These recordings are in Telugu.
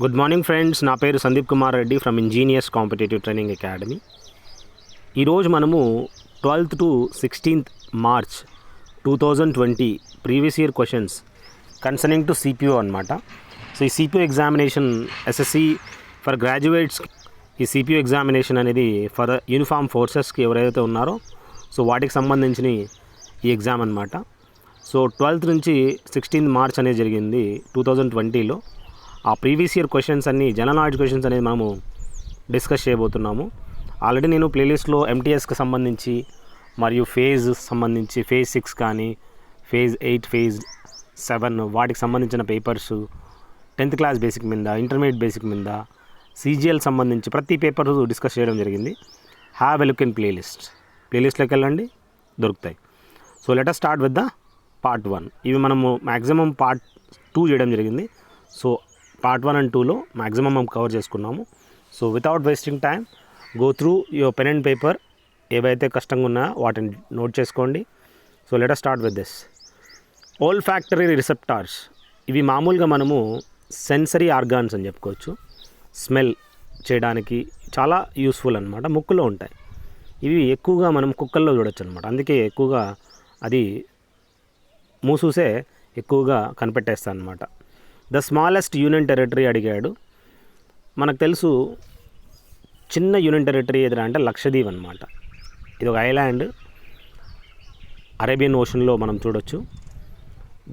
గుడ్ మార్నింగ్ ఫ్రెండ్స్, నా పేరు Sandeep Kumar Reddy from engineers competitive training academy. ఈరోజు మనము 12th to 16th March 2020 previous year questions concerning to CPO అనమాట. సో ఈ CPO examination SSC for graduates, ఈ సిపిఓ ఎగ్జామినేషన్ అనేది ఫర్ యూనిఫామ్ ఫోర్సెస్కి ఎవరైతే ఉన్నారో సో వాటికి సంబంధించిన ఈ ఎగ్జామ్ అనమాట. సో 12th నుంచి 16th మార్చ్ అనేది జరిగింది 2020లో. ఆ ప్రీవియస్ ఇయర్ క్వశ్చన్స్ అన్నీ జనరల్ నాలెడ్జ్ క్వశ్చన్స్ అనేది మనము డిస్కస్ చేయబోతున్నాము. ఆల్రెడీ నేను ప్లేలిస్ట్లో ఎంటీఎస్కి సంబంధించి మరియు ఫేజ్ సంబంధించి ఫేజ్ 6 కానీ ఫేజ్ 8 ఫేజ్ 7 వాటికి సంబంధించిన పేపర్స్ 10th క్లాస్ బేసిక్ మీద, ఇంటర్మీడియట్ బేసిక్ మీద, సీజీఎల్ సంబంధించి ప్రతి పేపర్ డిస్కస్ చేయడం జరిగింది. హ్యావ్ ఎ లుక్ ఇన్ ప్లేలిస్ట్లోకి వెళ్ళండి, దొరుకుతాయి. So let us start with the part 1. ఇవి మనము మ్యాక్సిమం పార్ట్ 2 చేయడం జరిగింది. సో పార్ట్ 1 and 2లో మ్యాక్సిమం మనం కవర్ చేసుకున్నాము. So without wasting time go through your pen and paper. ఏవైతే కష్టంగా ఉన్నాయో వాటిని నోట్ చేసుకోండి. So let us start with this. Olfactory receptors, ఇవి మామూలుగా మనము సెన్సరీ ఆర్గాన్స్ అని చెప్పుకోవచ్చు. స్మెల్ చేయడానికి చాలా యూస్ఫుల్ అనమాట, ముక్కులో ఉంటాయి. ఇవి ఎక్కువగా మనం కుక్కల్లో చూడొచ్చు అనమాట. అందుకే ఎక్కువగా అది మూసూసే ఎక్కువగా కనిపెట్టేస్తాను అనమాట. ద స్మాలెస్ట్ యూనియన్ టెరిటరీ అడిగాడు. మనకు తెలుసు చిన్న యూనియన్ టెరిటరీ ఏదైనా అంటే లక్షద్వీప్ అనమాట. ఇది ఒక ఐలాండ్, అరేబియన్ ఓషన్లో మనం చూడొచ్చు.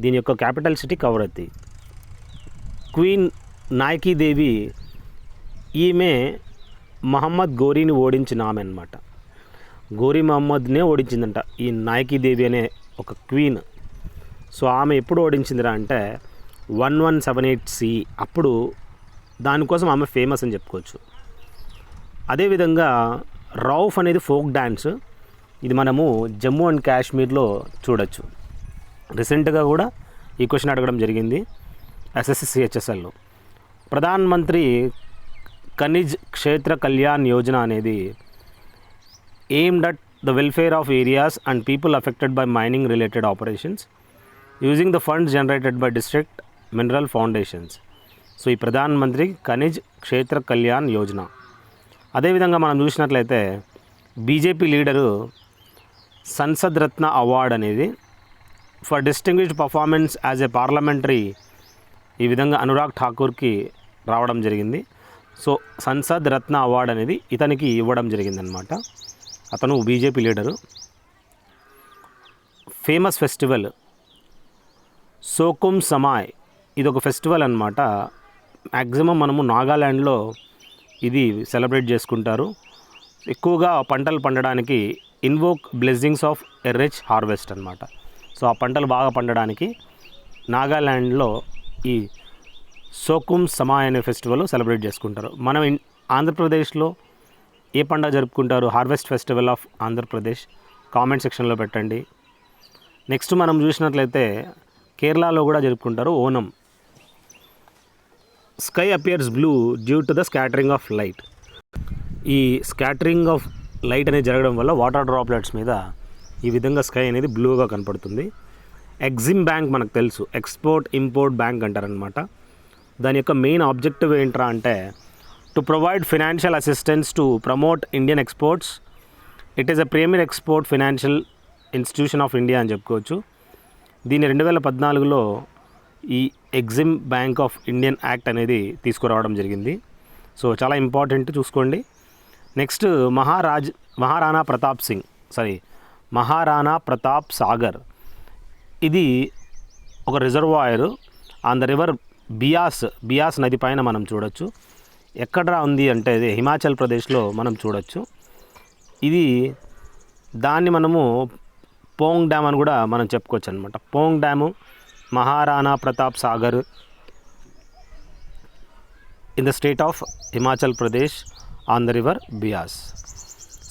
దీని యొక్క క్యాపిటల్ సిటీ కవరత్తి. క్వీన్ నాయకీ దేవి, ఈమె మహమ్మద్ గోరీని ఓడించిన ఆమె అనమాట. గోరీ మహమ్మద్నే ఓడించిందంట ఈ నాయకీ దేవి అనే ఒక క్వీన్. సో ఆమె ఎప్పుడు ఓడించిందిరా అంటే 1178 CE. అప్పుడు దానికోసం ఆమె ఫేమస్ అని చెప్పుకోవచ్చు. అదేవిధంగా రౌఫ్ అనేది ఫోక్ డ్యాన్స్. ఇది మనము జమ్మూ అండ్ కాశ్మీర్లో చూడొచ్చు. రీసెంట్గా కూడా ఈ క్వశ్చన్ అడగడం జరిగింది SSC/HSLలో. ప్రధాన్ మంత్రి ఖనిజ్ క్షేత్ర కళ్యాణ్ యోజన అనేది aimed at the welfare of areas and people affected by mining related operations using the funds generated by district mineral foundations. So ఈ ప్రధాన్ మంత్రి ఖనిజ్ క్షేత్ర కళ్యాణ్ యోజన. అదేవిధంగా మనం చూసినట్లయితే బీజేపీ లీడరు సంసద్ రత్న అవార్డ్ అనేది for distinguished performance as a parliamentary, ఈ విధంగా అనురాగ్ ఠాకూర్కి రావడం జరిగింది. సో సంసద్ రత్న అవార్డ్ అనేది ఇతనికి ఇవ్వడం జరిగిందనమాట. అతను బీజేపీ లీడరు. ఫేమస్ ఫెస్టివల్ సోకుమ్ సమాయ్, ఇది ఒక ఫెస్టివల్ అనమాట. మ్యాక్సిమం మనము నాగాల్యాండ్లో ఇది సెలబ్రేట్ చేసుకుంటారు. ఎక్కువగా పంటలు పండడానికి invoke blessings of a rich harvest అనమాట. సో ఆ పంటలు బాగా పండడానికి నాగాల్యాండ్లో ఈ సోకుమ్ సమాయ్ అనే ఫెస్టివల్ సెలబ్రేట్ చేసుకుంటారు. మనం ఆంధ్రప్రదేశ్లో ఏ పండుగ జరుపుకుంటారు? Harvest festival of Andhra Pradesh. Comment సెక్షన్లో పెట్టండి. నెక్స్ట్ మనం చూసినట్లయితే కేరళలో కూడా జరుపుకుంటారు Onam. Sky appears blue due to the scattering of light. ఈ స్కాటరింగ్ ఆఫ్ లైట్ అనేది జరగడం వల్ల వాటర్ డ్రాప్లెట్స్ మీద ఈ విధంగా స్కై అనేది బ్లూగా కనపడుతుంది. ఎగ్జిమ్ బ్యాంక్ మనకు తెలుసు, ఎక్స్పోర్ట్ ఇంపోర్ట్ బ్యాంక్ అంటారనమాట. దాని యొక్క మెయిన్ ఆబ్జెక్టివ్ ఏంట్రా అంటే to provide financial assistance to promote Indian exports. It is a premier export financial institution of India అని చెప్పుకోవచ్చు. దీన్ని 2014లో ఈ EXIM bank of Indian act అనేది తీసుకురావడం జరిగింది. సో చాలా ఇంపార్టెంట్, చూసుకోండి. నెక్స్ట్ మహారాణా ప్రతాప్ సాగర్. ఇది ఒక reservoir on the river Beas నది పైన మనం చూడొచ్చు. ఎక్కడ ఉంది అంటే ఇది హిమాచల్ ప్రదేశ్లో మనం చూడొచ్చు. ఇది దాన్ని మనము పోంగ్ డ్యామ్ అని కూడా మనం చెప్పుకోవచ్చు అనమాట. Pong dam Maharana Pratap Sagar in the state of Himachal Pradesh on the river Beas.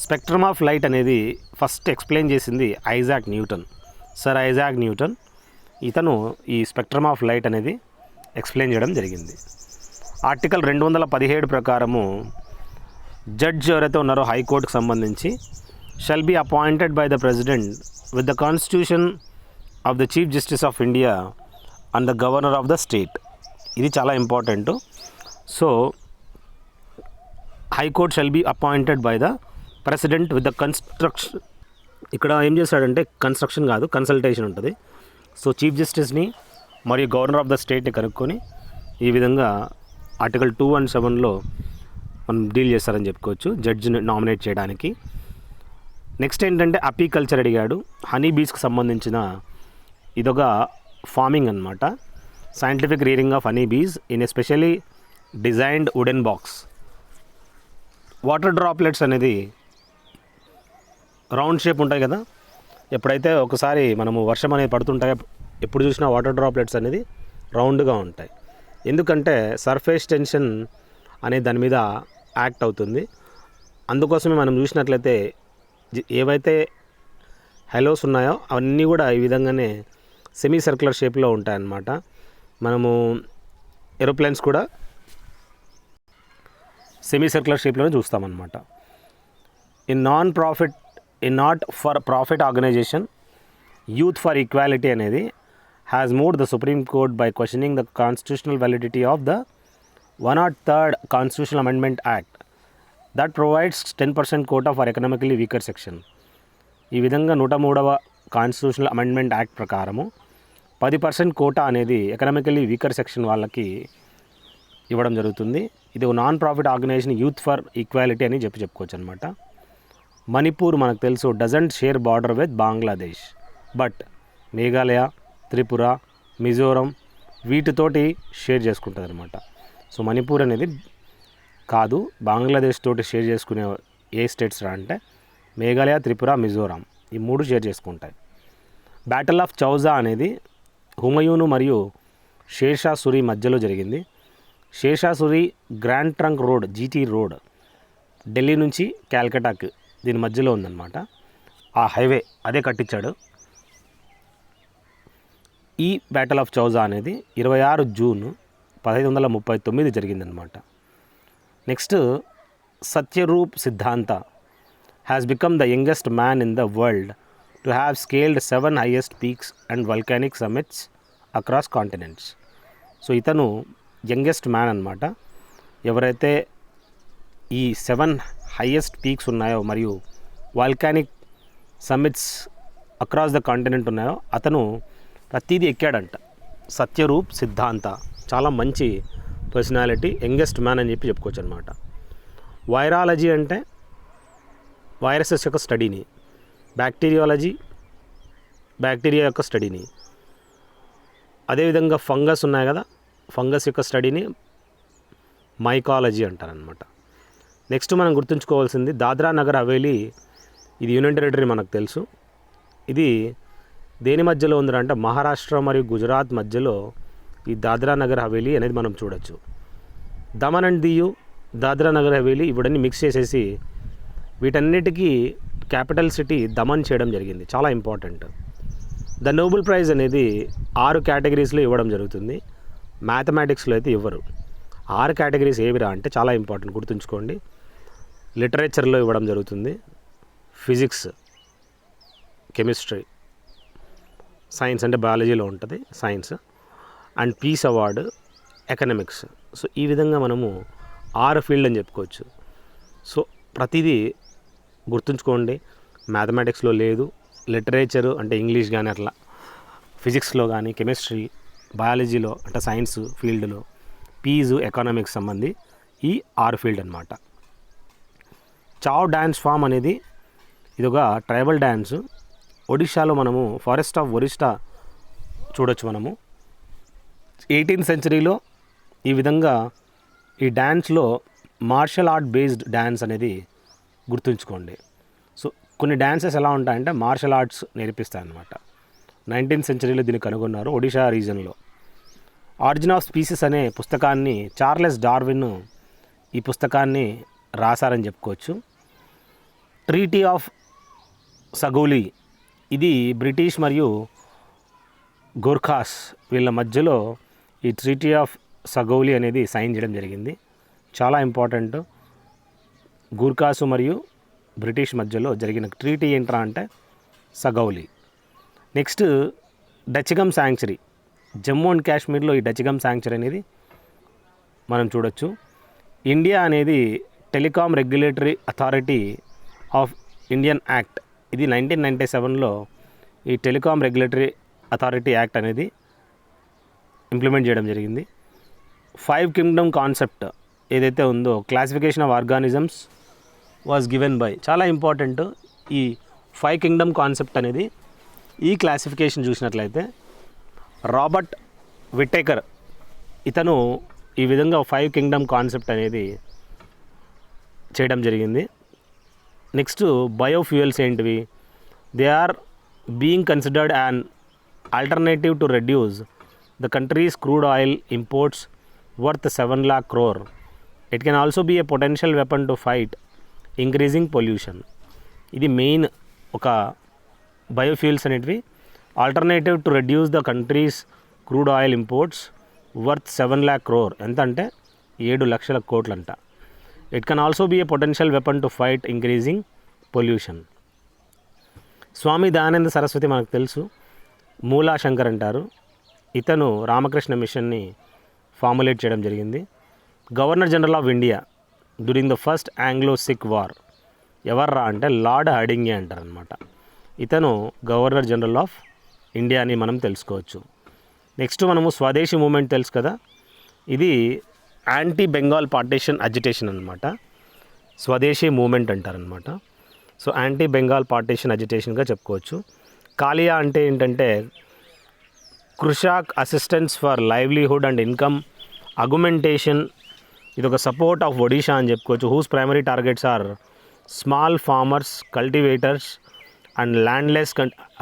Spectrum of light అనేది ఫస్ట్ ఎక్స్ప్లెయిన్ చేసింది సర్ ఐజాక్ న్యూటన్. ఇతను ఈ స్పెక్ట్రమ్ ఆఫ్ లైట్ అనేది ఎక్స్ప్లెయిన్ చేయడం జరిగింది. ఆర్టికల్ 217 ప్రకారము జడ్జ్ ఎవరైతే ఉన్నారో హైకోర్టుకు సంబంధించి shall be appointed by the president with the constitution of the Chief Justice of India and the Governor of the State. ఇది చాలా important. So high court shall be appointed by the president with the construction. ఇక్కడ ఏం చేశాడంటే కన్స్ట్రక్షన్ కాదు, కన్సల్టేషన్ ఉంటుంది. సో చీఫ్ జస్టిస్ని మరియు గవర్నర్ ఆఫ్ ద స్టేట్ని కనుక్కొని ఈ విధంగా ఆర్టికల్ 217లో మనం డీల్ చేస్తారని చెప్పుకోవచ్చు జడ్జిని నామినేట్ చేయడానికి. నెక్స్ట్ ఏంటంటే అపీకల్చర్ అడిగాడు. హనీ బీస్కి సంబంధించిన ఇదొక ఫార్మింగ్ అనమాట. Scientific reading of honey bees in a especially designed wooden box. Water droplets అనేది రౌండ్ షేప్ ఉంటాయి కదా, ఎప్పుడైతే ఒకసారి మనము వర్షం అనేది పడుతుంటాయో ఎప్పుడు చూసినా వాటర్ డ్రాప్లెట్స్ అనేది రౌండ్గా ఉంటాయి. ఎందుకంటే సర్ఫేస్ టెన్షన్ అనేది దాని మీద యాక్ట్ అవుతుంది. అందుకోసమే మనం చూసినట్లయితే ఏవైతే హెలోస్ ఉన్నాయో అవన్నీ కూడా ఈ విధంగానే సెమీ సర్క్యులర్ షేప్లో ఉంటాయన్నమాట. మనము ఏరోప్లేన్స్ కూడా సెమీ సర్క్యులర్ షేప్లోనే చూస్తామన్నమాట. In not for profit organisation Youth for Equality అనేది has moved the Supreme Court by questioning the constitutional validity of the 103rd constitutional amendment act that provides 10% quota for economically weaker section. ఈ విధంగా 103వ కాన్స్టిట్యూషనల్ అమెండ్మెంట్ యాక్ట్ ప్రకారము 10% కోటా అనేది ఎకనామికలీ వీకర్ సెక్షన్ వాళ్ళకి ఇవ్వడం జరుగుతుంది. ఇది ఒక non profit organisation Youth for Equality అని చెప్పుకోవచ్చు అనమాట. మణిపూర్ మనకు తెలుసు doesn't share border with Bangladesh, but Meghalaya, Tripura, Mizoram వీటితోటి షేర్ చేసుకుంటుంది అనమాట. సో మణిపూర్ అనేది కాదు, బంగ్లాదేశ్ తోటి షేర్ చేసుకునే ఏ స్టేట్స్ రా అంటే మేఘాలయ, త్రిపుర, మిజోరాం ఈ 3 షేర్ చేసుకుంటాయి. బ్యాటిల్ ఆఫ్ చౌజా అనేది హుమయూను మరియు షేర్షా సూరి మధ్యలో జరిగింది. Sher Shah Suri grand trunk road GT road Delhi నుంచి క్యాల్కటాకి దీని మధ్యలో ఉందన్నమాట. ఆ హైవే అదే కట్టించాడు. ఈ బ్యాటిల్ ఆఫ్ చౌజా అనేది 26 జూన్ 1539 జరిగిందనమాట. నెక్స్ట్ సత్యరూప్ సిద్ధాంత has become the youngest man in the world to have scaled 7 highest peaks and వల్కానిక్ summits across continents. So ఇతను యంగెస్ట్ మ్యాన్ అనమాట. ఎవరైతే ఈ 7 హైయెస్ట్ పీక్స్ ఉన్నాయో మరియు volcanic summits across the continent ఉన్నాయో అతను ప్రతిదీ ఎక్కాడంట. సత్యరూప్ సిద్ధాంత చాలా మంచి పర్సనాలిటీ, యంగెస్ట్ మ్యాన్ అని చెప్పుకోవచ్చు అనమాట. వైరాలజీ అంటే వైరసెస్ యొక్క స్టడీని, బ్యాక్టీరియాలజీ బ్యాక్టీరియా యొక్క స్టడీని, అదేవిధంగా ఫంగస్ ఉన్నాయి కదా, ఫంగస్ యొక్క స్టడీని మైకాలజీ అంటారనమాట. నెక్స్ట్ మనం గుర్తుంచుకోవాల్సింది దాద్రా నగర్ హవేలీ. ఇది యూనియన్ టెరిటరీ మనకు తెలుసు. ఇది దేని మధ్యలో ఉందంటే మహారాష్ట్ర మరియు గుజరాత్ మధ్యలో ఈ దాద్రా నగర్ హవేలీ అనేది మనం చూడొచ్చు. దమన్ అండ్ దియు, దాద్రా నగర్ హవేలీ ఇవన్నీ మిక్స్ చేసేసి వీటన్నిటికీ క్యాపిటల్ సిటీ దమన్ చేయడం జరిగింది. చాలా ఇంపార్టెంట్. ద నోబెల్ ప్రైజ్ అనేది 6 కేటగిరీస్లో ఇవ్వడం జరుగుతుంది. మ్యాథమెటిక్స్లో అయితే ఇవ్వరు. 6 కేటగిరీస్ ఏవిరా అంటే చాలా ఇంపార్టెంట్, గుర్తుంచుకోండి. లిటరేచర్లో ఇవ్వడం జరుగుతుంది, ఫిజిక్స్, కెమిస్ట్రీ, సైన్స్ అంటే బయాలజీలో ఉంటుంది science, and piece award, economics. So ఈ విధంగా మనము 6 ఫీల్డ్ అని చెప్పుకోవచ్చు. సో ప్రతిదీ గుర్తుంచుకోండి. మ్యాథమెటిక్స్లో లేదు, లిటరేచరు అంటే ఇంగ్లీష్ కానీ అట్లా, ఫిజిక్స్లో కానీ, కెమిస్ట్రీ, బయాలజీలో అంటే సైన్స్ ఫీల్డ్లో, పీజు ఎకనామిక్స్ సంబంధి ఈ 6 ఫీల్డ్ అనమాట. చావ్ డ్యాన్స్ ఫామ్ అనేది ఇదొక ట్రైబల్ డ్యాన్స్. ఒడిషాలో మనము ఫారెస్ట్ ఆఫ్ ఒరిస్టా చూడొచ్చు. మనము 18th సెంచరీలో ఈ విధంగా ఈ డ్యాన్స్లో మార్షల్ ఆర్ట్ బేస్డ్ డ్యాన్స్ అనేది గుర్తుంచుకోండి. సో కొన్ని డ్యాన్సెస్ ఎలా ఉంటాయంటే మార్షల్ ఆర్ట్స్ నేర్పిస్తాయి అన్నమాట. 19th సెంచరీలో దీన్ని కనుగొన్నారు ఒడిషా రీజన్లో. ఆరిజిన్ ఆఫ్ స్పీసీస్ అనే పుస్తకాన్ని చార్లెస్ డార్విన్ ఈ పుస్తకాన్ని రాశారని చెప్పుకోవచ్చు. ట్రీటీ ఆఫ్ సగౌలీ ఇది బ్రిటిష్ మరియు గోర్ఖాస్ వీళ్ళ మధ్యలో ఈ ట్రీటీ ఆఫ్ సగౌలీ అనేది సైన్ చేయడం జరిగింది. చాలా ఇంపార్టెంట్. గూర్ఖాసు మరియు బ్రిటిష్ మధ్యలో జరిగిన ట్రీటీ ఏంట్రా అంటే Sugauli. Next Dachigam sanctuary, Jammu and కాశ్మీర్లో ఈ డచ్గమ్ శాంక్చురీ అనేది మనం చూడొచ్చు. ఇండియా అనేది telecom regulatory authority of Indian act, ఇది 1997లో ఈ టెలికాం రెగ్యులేటరీ అథారిటీ యాక్ట్ అనేది ఇంప్లిమెంట్ చేయడం జరిగింది. 5 కింగ్డమ్ కాన్సెప్ట్ ఏదైతే ఉందో, classification of organisms was given by, చాలా ఇంపార్టెంట్ ఈ 5 కింగ్డమ్ కాన్సెప్ట్ అనేది. ఈ క్లాసిఫికేషన్ చూసినట్లయితే రాబర్ట్ విటేకర్ ఇతను ఈ విధంగా 5 కింగ్డమ్ కాన్సెప్ట్ అనేది చేయడం జరిగింది. నెక్స్ట్ బయోఫ్యూయల్స్ ఏంటివి? They are being considered an alternative to reduce the country's crude oil imports worth 7 lakh crore. It can also be a potential weapon to fight increasing pollution. ఇది మెయిన్ ఒక బయోఫ్యూయల్స్ అనేటివి alternative to reduce the country's crude oil imports worth 7 lakh crore. ఎంత అంటే 7 లక్షల కోట్లంట. It can also be a potential weapon to fight increasing pollution. Swami Dayananda Saraswati మనకు తెలుసు, మూలాశంకర్ అంటారు. ఇతను రామకృష్ణ మిషన్ని ఫార్ములేట్ చేయడం జరిగింది. Governor general of India during the first Anglo Sikh war ఎవర్రా అంటే లార్డ్ హార్డింగే అంటారనమాట. ఇతను గవర్నర్ జనరల్ ఆఫ్ ఇండియా అని మనం తెలుసుకోవచ్చు. నెక్స్ట్ మనము స్వదేశీ మూమెంట్ తెలుసు కదా, ఇది యాంటీ బెంగాల్ పార్టీషన్ అజిటేషన్ అనమాట. స్వదేశీ మూమెంట్ అంటారనమాట. సో యాంటీ బెంగాల్ పార్టీషన్ అజిటేషన్గా చెప్పుకోవచ్చు. కాలియా అంటే ఏంటంటే Krushak assistance for livelihood and income augmentation. ఇది ఒక సపోర్ట్ ఆఫ్ ఒడిషా అని చెప్పుకోవచ్చు. Whose primary targets are small farmers, cultivators and landless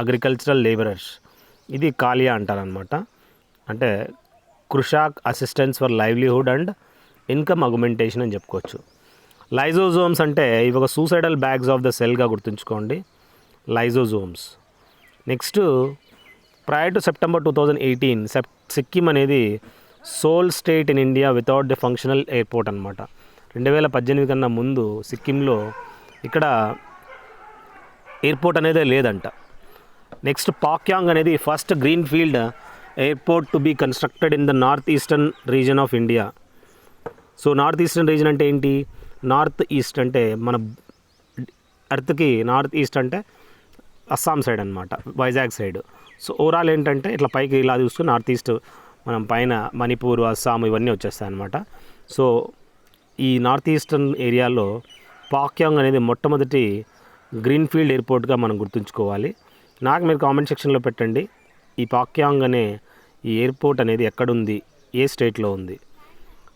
agricultural labourers. ఇది కాలియా అంటారనమాట. అంటే Krushak assistance for livelihood and income augmentation అని చెప్పుకోవచ్చు. లైజోజోమ్స్ అంటే ఇవి ఒక సూసైడల్ బ్యాగ్స్ ఆఫ్ ద సెల్గా గుర్తుంచుకోండి, lysosomes. Next prior to September 2018 Sikkim అనేది soul state in India without the functional airport అనమాట. 2018 కన్నా ముందు సిక్కింలో ఇక్కడ ఎయిర్పోర్ట్ అనేది లేదంట. నెక్స్ట్ పాక్యాంగ్ అనేది first green field airport to be constructed in the north eastern region of India. So north eastern region అంటే ఏంటి? నార్త్ ఈస్ట్ అంటే మన ఎర్త్కి నార్త్ ఈస్ట్ అంటే అస్సాం సైడ్ అనమాట, వైజాగ్ సైడ్. సో ఓవరాల్ ఏంటంటే ఇట్లా పైకి ఇలా చూసుకుని నార్త్ ఈస్ట్ మనం పైన మణిపూర్, అస్సాం ఇవన్నీ వచ్చేస్తాయి అనమాట. సో ఈ నార్త్ ఈస్టర్న్ ఏరియాలో పాక్యాంగ్ అనేది మొట్టమొదటి గ్రీన్ ఫీల్డ్ ఎయిర్పోర్ట్గా మనం గుర్తుంచుకోవాలి. నాకు మీరు కామెంట్ సెక్షన్లో పెట్టండి, ఈ పాక్యాంగ్ అనే ఈ ఎయిర్పోర్ట్ అనేది ఎక్కడుంది, ఏ స్టేట్లో ఉంది.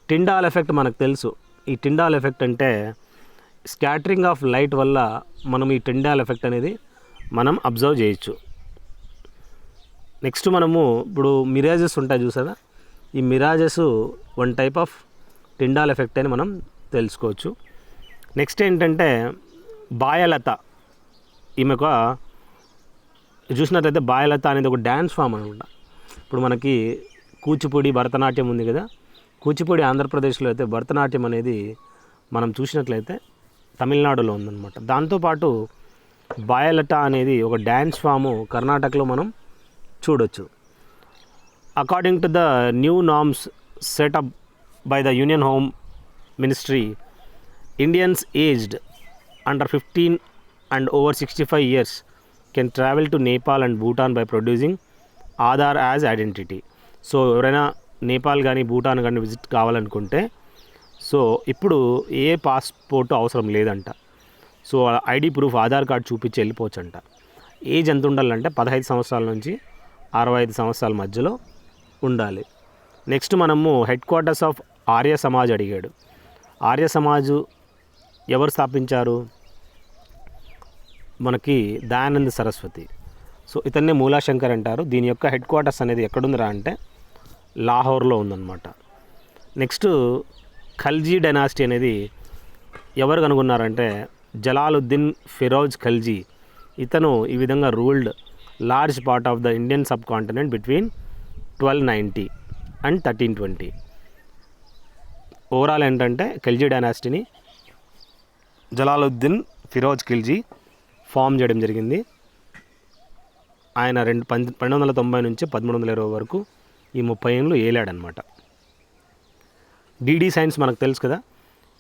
టిండాల్ ఎఫెక్ట్ మనకు తెలుసు. ఈ టిండాల్ ఎఫెక్ట్ అంటే స్కాటరింగ్ ఆఫ్ లైట్ వల్ల మనం ఈ టిండాల్ ఎఫెక్ట్ అనేది మనం అబ్జర్వ్ చేయొచ్చు. నెక్స్ట్ మనము ఇప్పుడు మిరాజెస్ ఉంటాయి చూసారా, ఈ mirages one type of Tyndall effect అని మనం తెలుసుకోవచ్చు. నెక్స్ట్ ఏంటంటే బాయలత. ఈమె ఒక చూసినట్లయితే బాయలత అనేది ఒక డ్యాన్స్ ఫామ్ అనమాట. ఇప్పుడు మనకి కూచిపూడి, భరతనాట్యం ఉంది కదా, కూచిపూడి ఆంధ్రప్రదేశ్లో అయితే భరతనాట్యం అనేది మనం చూసినట్లయితే తమిళనాడులో ఉందన్నమాట. దాంతోపాటు బాయలట అనేది ఒక డ్యాన్స్ ఫాము కర్ణాటకలో మనం చూడొచ్చు. According to the new norms setup by the union home ministry, Indians aged under 15 and over 65 years can travel to Nepal and Bhutan by producing Aadhaar as identity. So ఎవరైనా నేపాల్ కానీ భూటాన్ కానీ విజిట్ కావాలనుకుంటే సో ఇప్పుడు ఏ పాస్పోర్ట్ అవసరం లేదంట. So ID proof Aadhaar card చూపించి వెళ్ళిపోవచ్చు అంట. ఏజ్ ఎంత ఉండాలంటే 15 సంవత్సరాల నుంచి 65 సంవత్సరాల మధ్యలో ఉండాలి. నెక్స్ట్ మనము head quarters of Arya Samaj అడిగాడు. ఆర్య సమాజ్ ఎవరు స్థాపించారు? మనకి దయానంద సరస్వతి. సో ఇతన్నే మూలాశంకర్ అంటారు. దీని యొక్క హెడ్ క్వార్టర్స్ అనేది ఎక్కడుందిరా అంటే లాహోర్లో ఉందన్నమాట. నెక్స్ట్ ఖల్జీ డైనాసిటీ అనేది ఎవరు కనుగొన్నారంటే జలాలుద్దీన్ ఫిరోజ్ ఖల్జీ. ఇతను ఈ విధంగా ruled large part of the Indian sub continent between 1290 and 1320. Overall ఏంటంటే ఖల్జీ డైనాసిటీని జలాలుద్దీన్ ఫిరోజ్ ఖిల్జీ ఫామ్ చేయడం జరిగింది. ఆయన 1290 నుంచి 1320 వరకు ఈ 30 ఏళ్ళు ఏలాడనమాట. డిడి సైన్స్ మనకు తెలుసు కదా,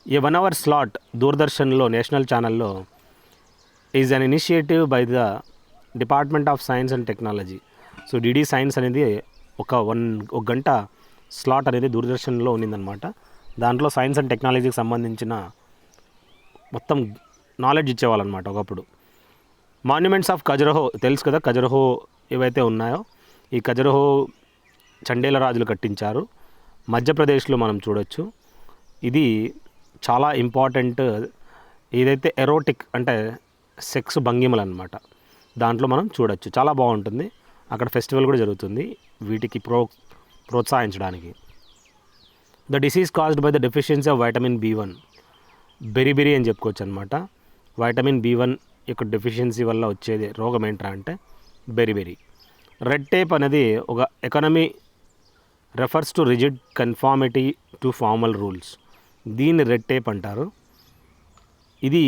ఏ 1 hour స్లాట్ దూరదర్శన్లో నేషనల్ ఛానల్లో is an initiative by the department of science and technology. So DD science అనేది ఒక గంట స్లాట్ అనేది దూరదర్శన్లో ఉన్నిందనమాట. దాంట్లో సైన్స్ అండ్ టెక్నాలజీకి సంబంధించిన మొత్తం నాలెడ్జ్ ఇచ్చేవాళ్ళనమాట ఒకప్పుడు. మాన్యుమెంట్స్ ఆఫ్ ఖజురహో తెలుసు కదా, ఖజురహో ఏవైతే ఉన్నాయో ఈ ఖజురహో చండేల రాజులు కట్టించారు. మధ్యప్రదేశ్లో మనం చూడొచ్చు. ఇది చాలా ఇంపార్టెంట్. ఏదైతే ఎరోటిక్ అంటే సెక్స్ భంగిమలు అనమాట, దాంట్లో మనం చూడొచ్చు. చాలా బాగుంటుంది. అక్కడ ఫెస్టివల్ కూడా జరుగుతుంది వీటికి ప్రోత్సహించడానికి. The disease caused by the deficiency of vitamin B1, beriberi అని చెప్పుకోవచ్చు అనమాట. వైటమిన్ B1 యొక్క డెఫిషియన్సీ వల్ల వచ్చేది రోగం ఏంట్రా అంటే బెరిబెరి. రెడ్ టేప్ అనేది ఒక economy refers to rigid conformity to formal rules. దీన్ని రెడ్ టేప్ అంటారు. ఇది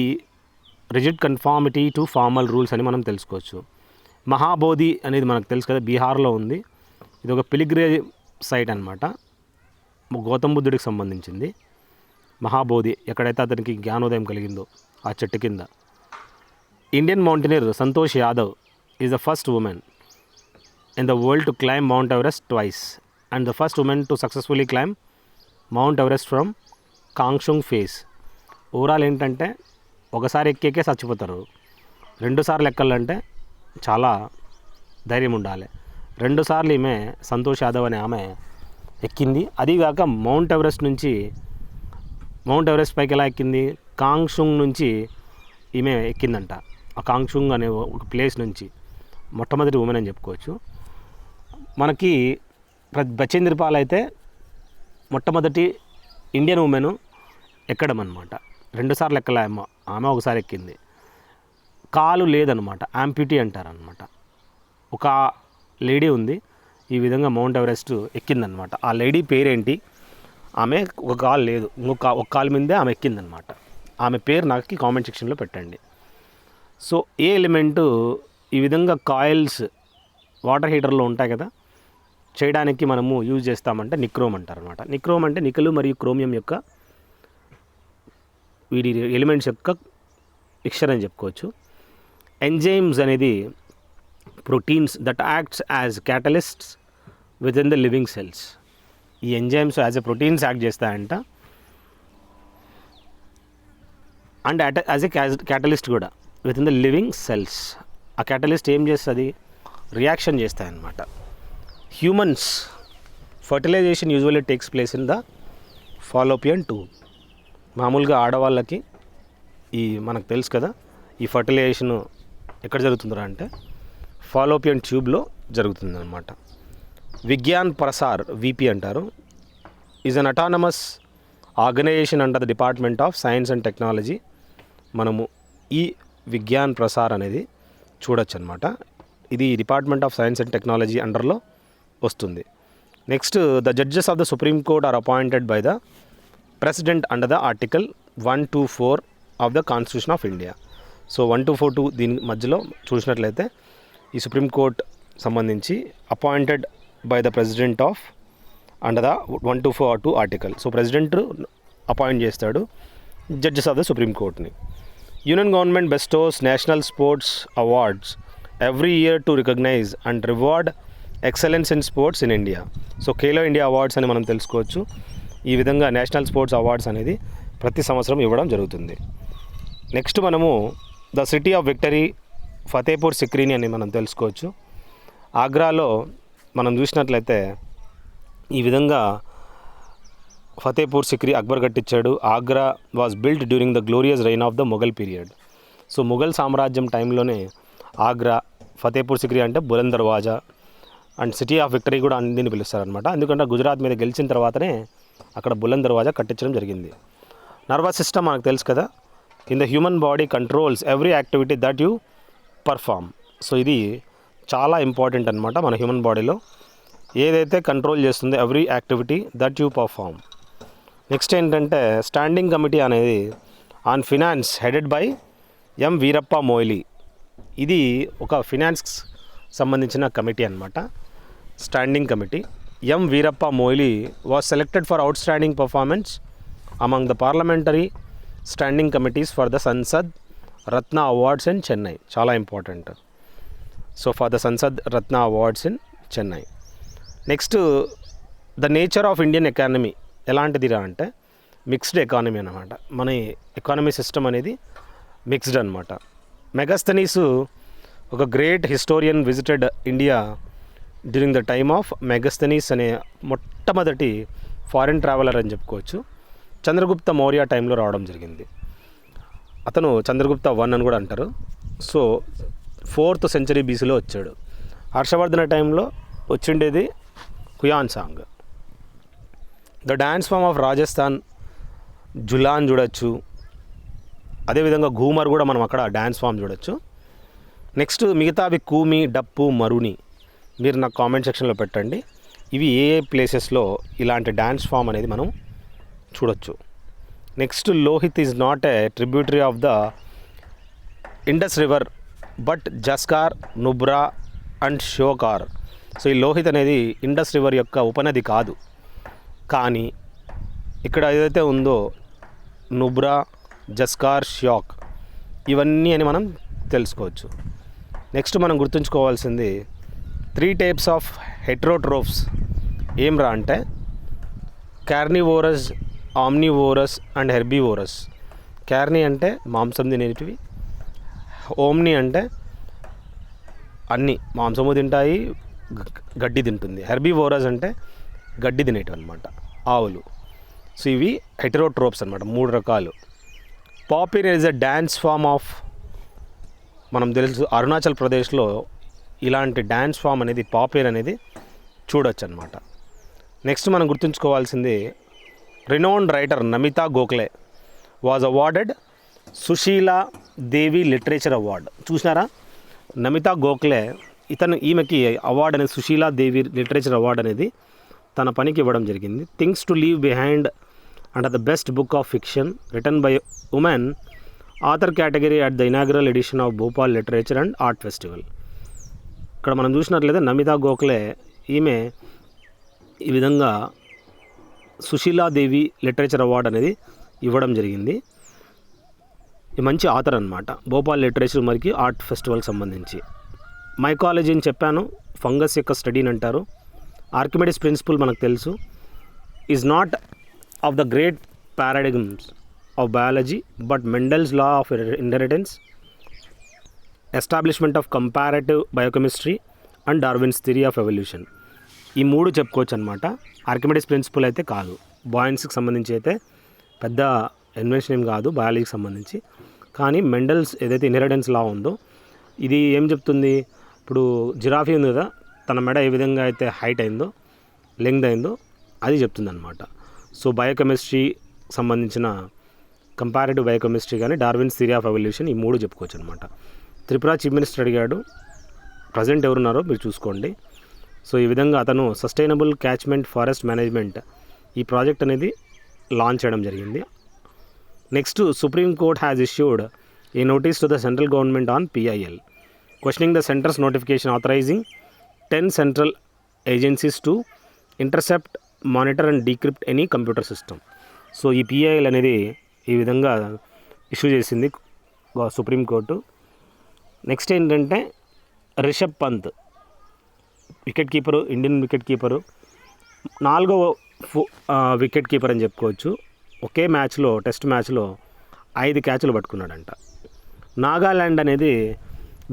rigid conformity to formal rules అని మనం తెలుసుకోవచ్చు. మహాబోధి అనేది మనకు తెలుసు కదా, బీహార్లో ఉంది. ఇది ఒక పిలిగ్రేజ్ సైట్ అనమాట, గౌతమ బుద్ధుడికి సంబంధించింది. మహాబోధి ఎక్కడైతే అతనికి జ్ఞానోదయం కలిగిందో ఆ చెట్టు కింద. Indian mountaineer Santosh Yadav is the first women in the world to climb Mount Everest twice and the first women to successfully climb Mount Everest from Kangshung Face. Overall ఏంటంటే ఒకసారి ఎక్కేకే చచ్చిపోతారు, 2 సార్లు ఎక్కాలంటే చాలా ధైర్యం ఉండాలి. 2 సార్లు ఈమె సంతోష్ యాదవ్ అనే ఆమె ఎక్కింది. అదీగాక మౌంట్ ఎవరెస్ట్ పైకి ఎలా ఎక్కింది, కాంగ్షుంగ్ నుంచి ఈమె ఎక్కిందంట. ఆ కాంగ్షుంగ్ అనే ఒక ప్లేస్ నుంచి మొట్టమొదటి ఉమెన్ అని చెప్పుకోవచ్చు. మనకి బచేంద్ర పాల్ అయితే మొట్టమొదటి ఇండియన్ ఉమెన్ ఎక్కడం అనమాట. 2 సార్లు ఎక్కలే ఆమె ఒకసారి ఎక్కింది. కాలు లేదనమాట, యాంప్యూటీ అంటారనమాట. ఒక లేడీ ఉంది ఈ విధంగా మౌంట్ ఎవరెస్ట్ ఎక్కిందనమాట. ఆ లేడీ పేరేంటి, ఆమె ఒక కాలు లేదు, ఒక కాలు మీదే ఆమె ఎక్కిందనమాట. ఆమె పేరు నాకు కామెంట్ సెక్షన్లో పెట్టండి. సో ఏ ఎలిమెంటు ఈ విధంగా కాయిల్స్ వాటర్ హీటర్లో ఉంటాయి కదా, చేయడానికి మనము యూజ్ చేస్తామంటే నిక్రోమ్ అంటారనమాట. నిక్రోమ్ అంటే నికెల్ మరియు క్రోమియం యొక్క వీడి ఎలిమెంట్స్ యొక్క మిక్చర్ అని చెప్పుకోవచ్చు. ఎంజైమ్స్ అనేది proteins that acts as catalysts within the living cells. ఈ enzymes as a proteins act చేస్తాయంట, అండ్ యాజ్ ఎ క్యాటలిస్ట్ కూడా within the living cells. ఆ క్యాటలిస్ట్ ఏం చేస్తుంది, రియాక్షన్ చేస్తాయన్నమాట. Humans fertilisation usually takes place in the fallopian tube. మామూలుగా ఆడవాళ్ళకి మనకు తెలుసు కదా, ఈ ఫర్టిలైజేషన్ ఎక్కడ జరుగుతుందా అంటే ఫాలోపియన్ ట్యూబ్లో జరుగుతుందన్నమాట. విజ్ఞాన్ ప్రసార్ విపి అంటారు. Is an autonomous organisation under the department of science and technology. మనము ఈ విజ్ఞాన్ ప్రసార్ అనేది చూడొచ్చు అనమాట. ఇది department of science and technology అండర్లో వస్తుంది. Next, the judges of the Supreme Court are appointed by the President under the article 124 of the constitution of India. So 124 దీని మధ్యలో చూసినట్లయితే ఈ సుప్రీం కోర్ట్ సంబంధించి appointed by the president of under the 124 article. So president appoint చేస్తాడు జడ్జెస్ ఆఫ్ ద సుప్రీం కోర్ట్ని. Union government bestows national sports awards every year to recognise and reward excellence in sports in India. So Khelo India awards అని మనం తెలుసుకోవచ్చు. ఈ విధంగా నేషనల్ స్పోర్ట్స్ అవార్డ్స్ అనేది ప్రతి సంవత్సరం ఇవ్వడం జరుగుతుంది. నెక్స్ట్ మనము the city of victory Fatehpur సిక్రీని అని మనం తెలుసుకోవచ్చు. ఆగ్రాలో మనం చూసినట్లయితే ఈ విధంగా ఫతేపూర్ సిక్రీ అక్బర్ కట్టించాడు. Agra was built during the glorious rain of the Mughal period. So Mughal సామ్రాజ్యం టైంలోనే ఆగ్రా, ఫతేపూర్ సిక్రీ అంటే బులంద్ దర్వాజా అండ్ సిటీ ఆఫ్ విక్టరీ కూడా దీన్ని పిలుస్తారనమాట. ఎందుకంటే గుజరాత్ మీద గెలిచిన తర్వాతనే అక్కడ బులంద్ దర్వాజా కట్టించడం జరిగింది. నర్వస్ సిస్టమ్ మనకు తెలుసు కదా, in the human body controls every activity that you perform. So ఇది చాలా ఇంపార్టెంట్ అనమాట. మన హ్యూమన్ బాడీలో ఏదైతే కంట్రోల్ చేస్తుందో every activity that you perform. Next ఏంటంటే స్టాండింగ్ కమిటీ అనేది on finance headed by M Veerappa Moily. ఇది ఒక ఫినాన్స్ సంబంధించిన కమిటీ అనమాట, standing committee. M Veerappa Moily was selected for outstanding performance among the parliamentary standing committees for the Sansad Ratna awards in Chennai. చాలా important. So for the Sansad Ratna awards in Chennai. Next the nature of Indian economy ఎలాంటిదిరా అంటే మిక్స్డ్ ఎకానమీ అన్నమాట. మన ఎకానమీ సిస్టమ్ అనేది మిక్స్డ్ అనమాట. మెగాస్థనీస్ ఒక great historian visited India during the time of Megasthenes అనే మొట్టమొదటి ఫారిన్ ట్రావెలర్ అని చెప్పుకోవచ్చు. చంద్రగుప్త మౌర్య టైంలో రావడం జరిగింది. అతను చంద్రగుప్త 1 అని కూడా అంటారు. సో 4th century BCలో వచ్చాడు. హర్షవర్ధన టైంలో వచ్చిండేది Hiuen Tsang. The dance form of Rajasthan Jhulan చూడొచ్చు. అదేవిధంగా ఘూమర్ కూడా మనం అక్కడ డ్యాన్స్ ఫామ్ చూడొచ్చు. నెక్స్ట్ మిగతావి కూమి, డప్పు, మరుని మీరు నాకు కామెంట్ సెక్షన్లో పెట్టండి. ఇవి ఏ ఏ ప్లేసెస్లో ఇలాంటి డ్యాన్స్ ఫామ్ అనేది మనం చూడొచ్చు. Next Lohit is not a tributary of the Indus river but Zanskar, Nubra and Shyok. So ఈ లోహిత్ అనేది ఇండస్ రివర్ యొక్క ఉపనది కాదు, కానీ ఇక్కడ ఏదైతే ఉందో నుబ్రా, జస్కార్, ష్యోక్ ఇవన్నీ అని మనం తెలుసుకోవచ్చు. నెక్స్ట్ మనం గుర్తుంచుకోవాల్సింది 3 types ఆఫ్ హెట్రోట్రోఫ్స్ ఏం రా అంటే కార్నివోరస్, ఆమ్నివోరస్ అండ్ హెర్బివోరస్. కార్ని అంటే మాంసం తినేటివి, ఓమ్ని అంటే అన్నీ మాంసము తింటాయి, గడ్డి తింటుంది. హెర్బివోరస్ అంటే గడ్డి తినేటివి అనమాట, ఆవులు. సో ఇవి హెటరోట్రోప్స్ అనమాట, 3 రకాలు. Popir is a dance form of, మనం తెలుసు అరుణాచల్ ప్రదేశ్లో ఇలాంటి డ్యాన్స్ ఫామ్ అనేది పాపిర్ అనేది చూడొచ్చు అనమాట. నెక్స్ట్ మనం గుర్తుంచుకోవాల్సింది renowned writer Namita Gokhale was awarded Sushila Devi literature award. చూసినారా, నమితా గోఖలే ఈమెకి అవార్డు అనేది సుశీలా దేవి లిటరేచర్ అవార్డ్ అనేది తన పనికి ఇవ్వడం జరిగింది. Things to leave behind under the best book of fiction written by women author category at the inaugural edition of Bhopal literature and art festival. ఇక్కడ మనం చూసినట్లయితే నమితా గోఖలే ఈమె ఈ విధంగా సుశీలాదేవి లిటరేచర్ అవార్డు అనేది ఇవ్వడం జరిగింది. ఈ మంచి ఆథర్ అనమాట, భోపాల్ లిటరేచర్ మరియు ఆర్ట్ ఫెస్టివల్కి సంబంధించి. మైకాలజీ అని చెప్పాను, ఫంగస్ యొక్క స్టడీని అంటారు. ఆర్కిమెడిస్ ప్రిన్సిపల్ మనకు తెలుసు, is not of the great paradigms of biology but Mendel's law of inheritance, establishment of comparative biochemistry and Darwin's theory of evolution. ఈ 3 చెప్పుకోవచ్చు అనమాట. ఆర్కిమెడిస్ ప్రిన్సిపల్ అయితే కాదు, బాయిన్స్కి సంబంధించి అయితే పెద్ద ఇన్వెన్షన్ ఏం కాదు బయాలజీకి సంబంధించి. కానీ మెండల్స్ ఏదైతే ఇన్హెరిటెన్స్ లా ఉందో ఇది ఏం చెప్తుంది, ఇప్పుడు జిరాఫీ ఉంది కదా, తన మెడ ఏ విధంగా అయితే హైట్ అయిందో, లెంగ్త్ అయిందో అది చెప్తుంది అనమాట. సో బయోకెమిస్ట్రీ సంబంధించిన కంపారేటివ్ బయోకెమిస్ట్రీ కానీ డార్విన్స్ థియరీ ఆఫ్ ఎవల్యూషన్ ఈ 3 చెప్పుకోవచ్చు అనమాట. త్రిపుర చీఫ్ మినిస్టర్ అడిగాడు, ప్రజెంట్ ఎవరున్నారో మీరు చూసుకోండి. సో ఈ విధంగా అతను సస్టైనబుల్ క్యాచ్మెంట్ ఫారెస్ట్ మేనేజ్మెంట్ ఈ ప్రాజెక్ట్ అనేది లాంచ్ చేయడం జరిగింది. Next supreme court has issued a notice to the central government on PIL questioning the centres notification authorising 10 central agencies to intercept, monitor and decrypt any computer system. So ఈ PIL అనేది ఈ విధంగా ఇష్యూ చేసింది సుప్రీంకోర్టు. నెక్స్ట్ ఏంటంటే Rishabh Pant wicket keeper, Indian wicket keeper, 4వ వికెట్ కీపర్ అని చెప్పుకోవచ్చు. ఒకే మ్యాచ్లో, టెస్ట్ మ్యాచ్లో 5 క్యాచ్లు పట్టుకున్నాడంట. నాగాల్యాండ్ అనేది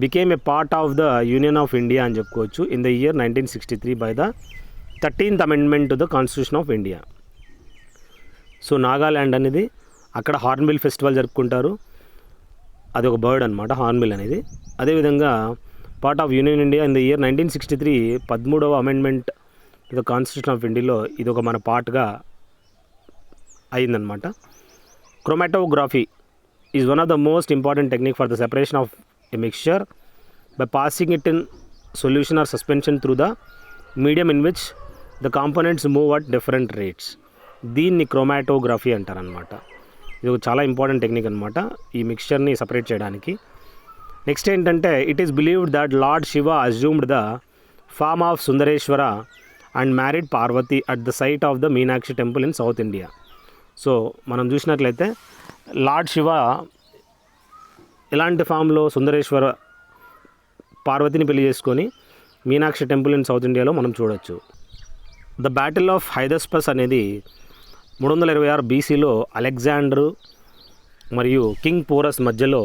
became a part of the union of India అని చెప్పుకోవచ్చు in the year 1963 by the 13th amendment to the constitution of India. So Nagaland అనేది అక్కడ హార్న్బిల్ ఫెస్టివల్ జరుపుకుంటారు, అది ఒక బర్డ్ అనమాట హార్న్బిల్ అనేది. అదేవిధంగా part of union India in the year 1963 13వ amendment to the constitution of ఇండియాలో ఇది ఒక మన పార్ట్గా అయిందనమాట. Chromatography is one of the most important technique for the separation of a mixture by passing it in solution or suspension through the medium in which the components move at different rates. దీన్ని క్రోమాటోగ్రఫీ అంటారనమాట. ఇది ఒక చాలా ఇంపార్టెంట్ టెక్నిక్ అనమాట ఈ మిక్స్చర్ని సపరేట్ చేయడానికి. నెక్స్ట్ ఏంటంటే it is believed that lord Shiva assumed the form of Sundareswara and married Parvati at the site of the Meenakshi temple in south India. So మనం చూసినట్లయితే లార్డ్ శివ ఇలాంటి ఫామ్లో సుందరేశ్వర పార్వతిని పెళ్లి చేసుకొని మీనాక్షి టెంపుల్ ఇన్ సౌత్ ఇండియాలో మనం చూడొచ్చు. ద బ్యాటిల్ ఆఫ్ హైదస్పస్ అనేది 326 బీసీలో అలెగ్జాండర్ మరియు కింగ్ పోరస్ మధ్యలో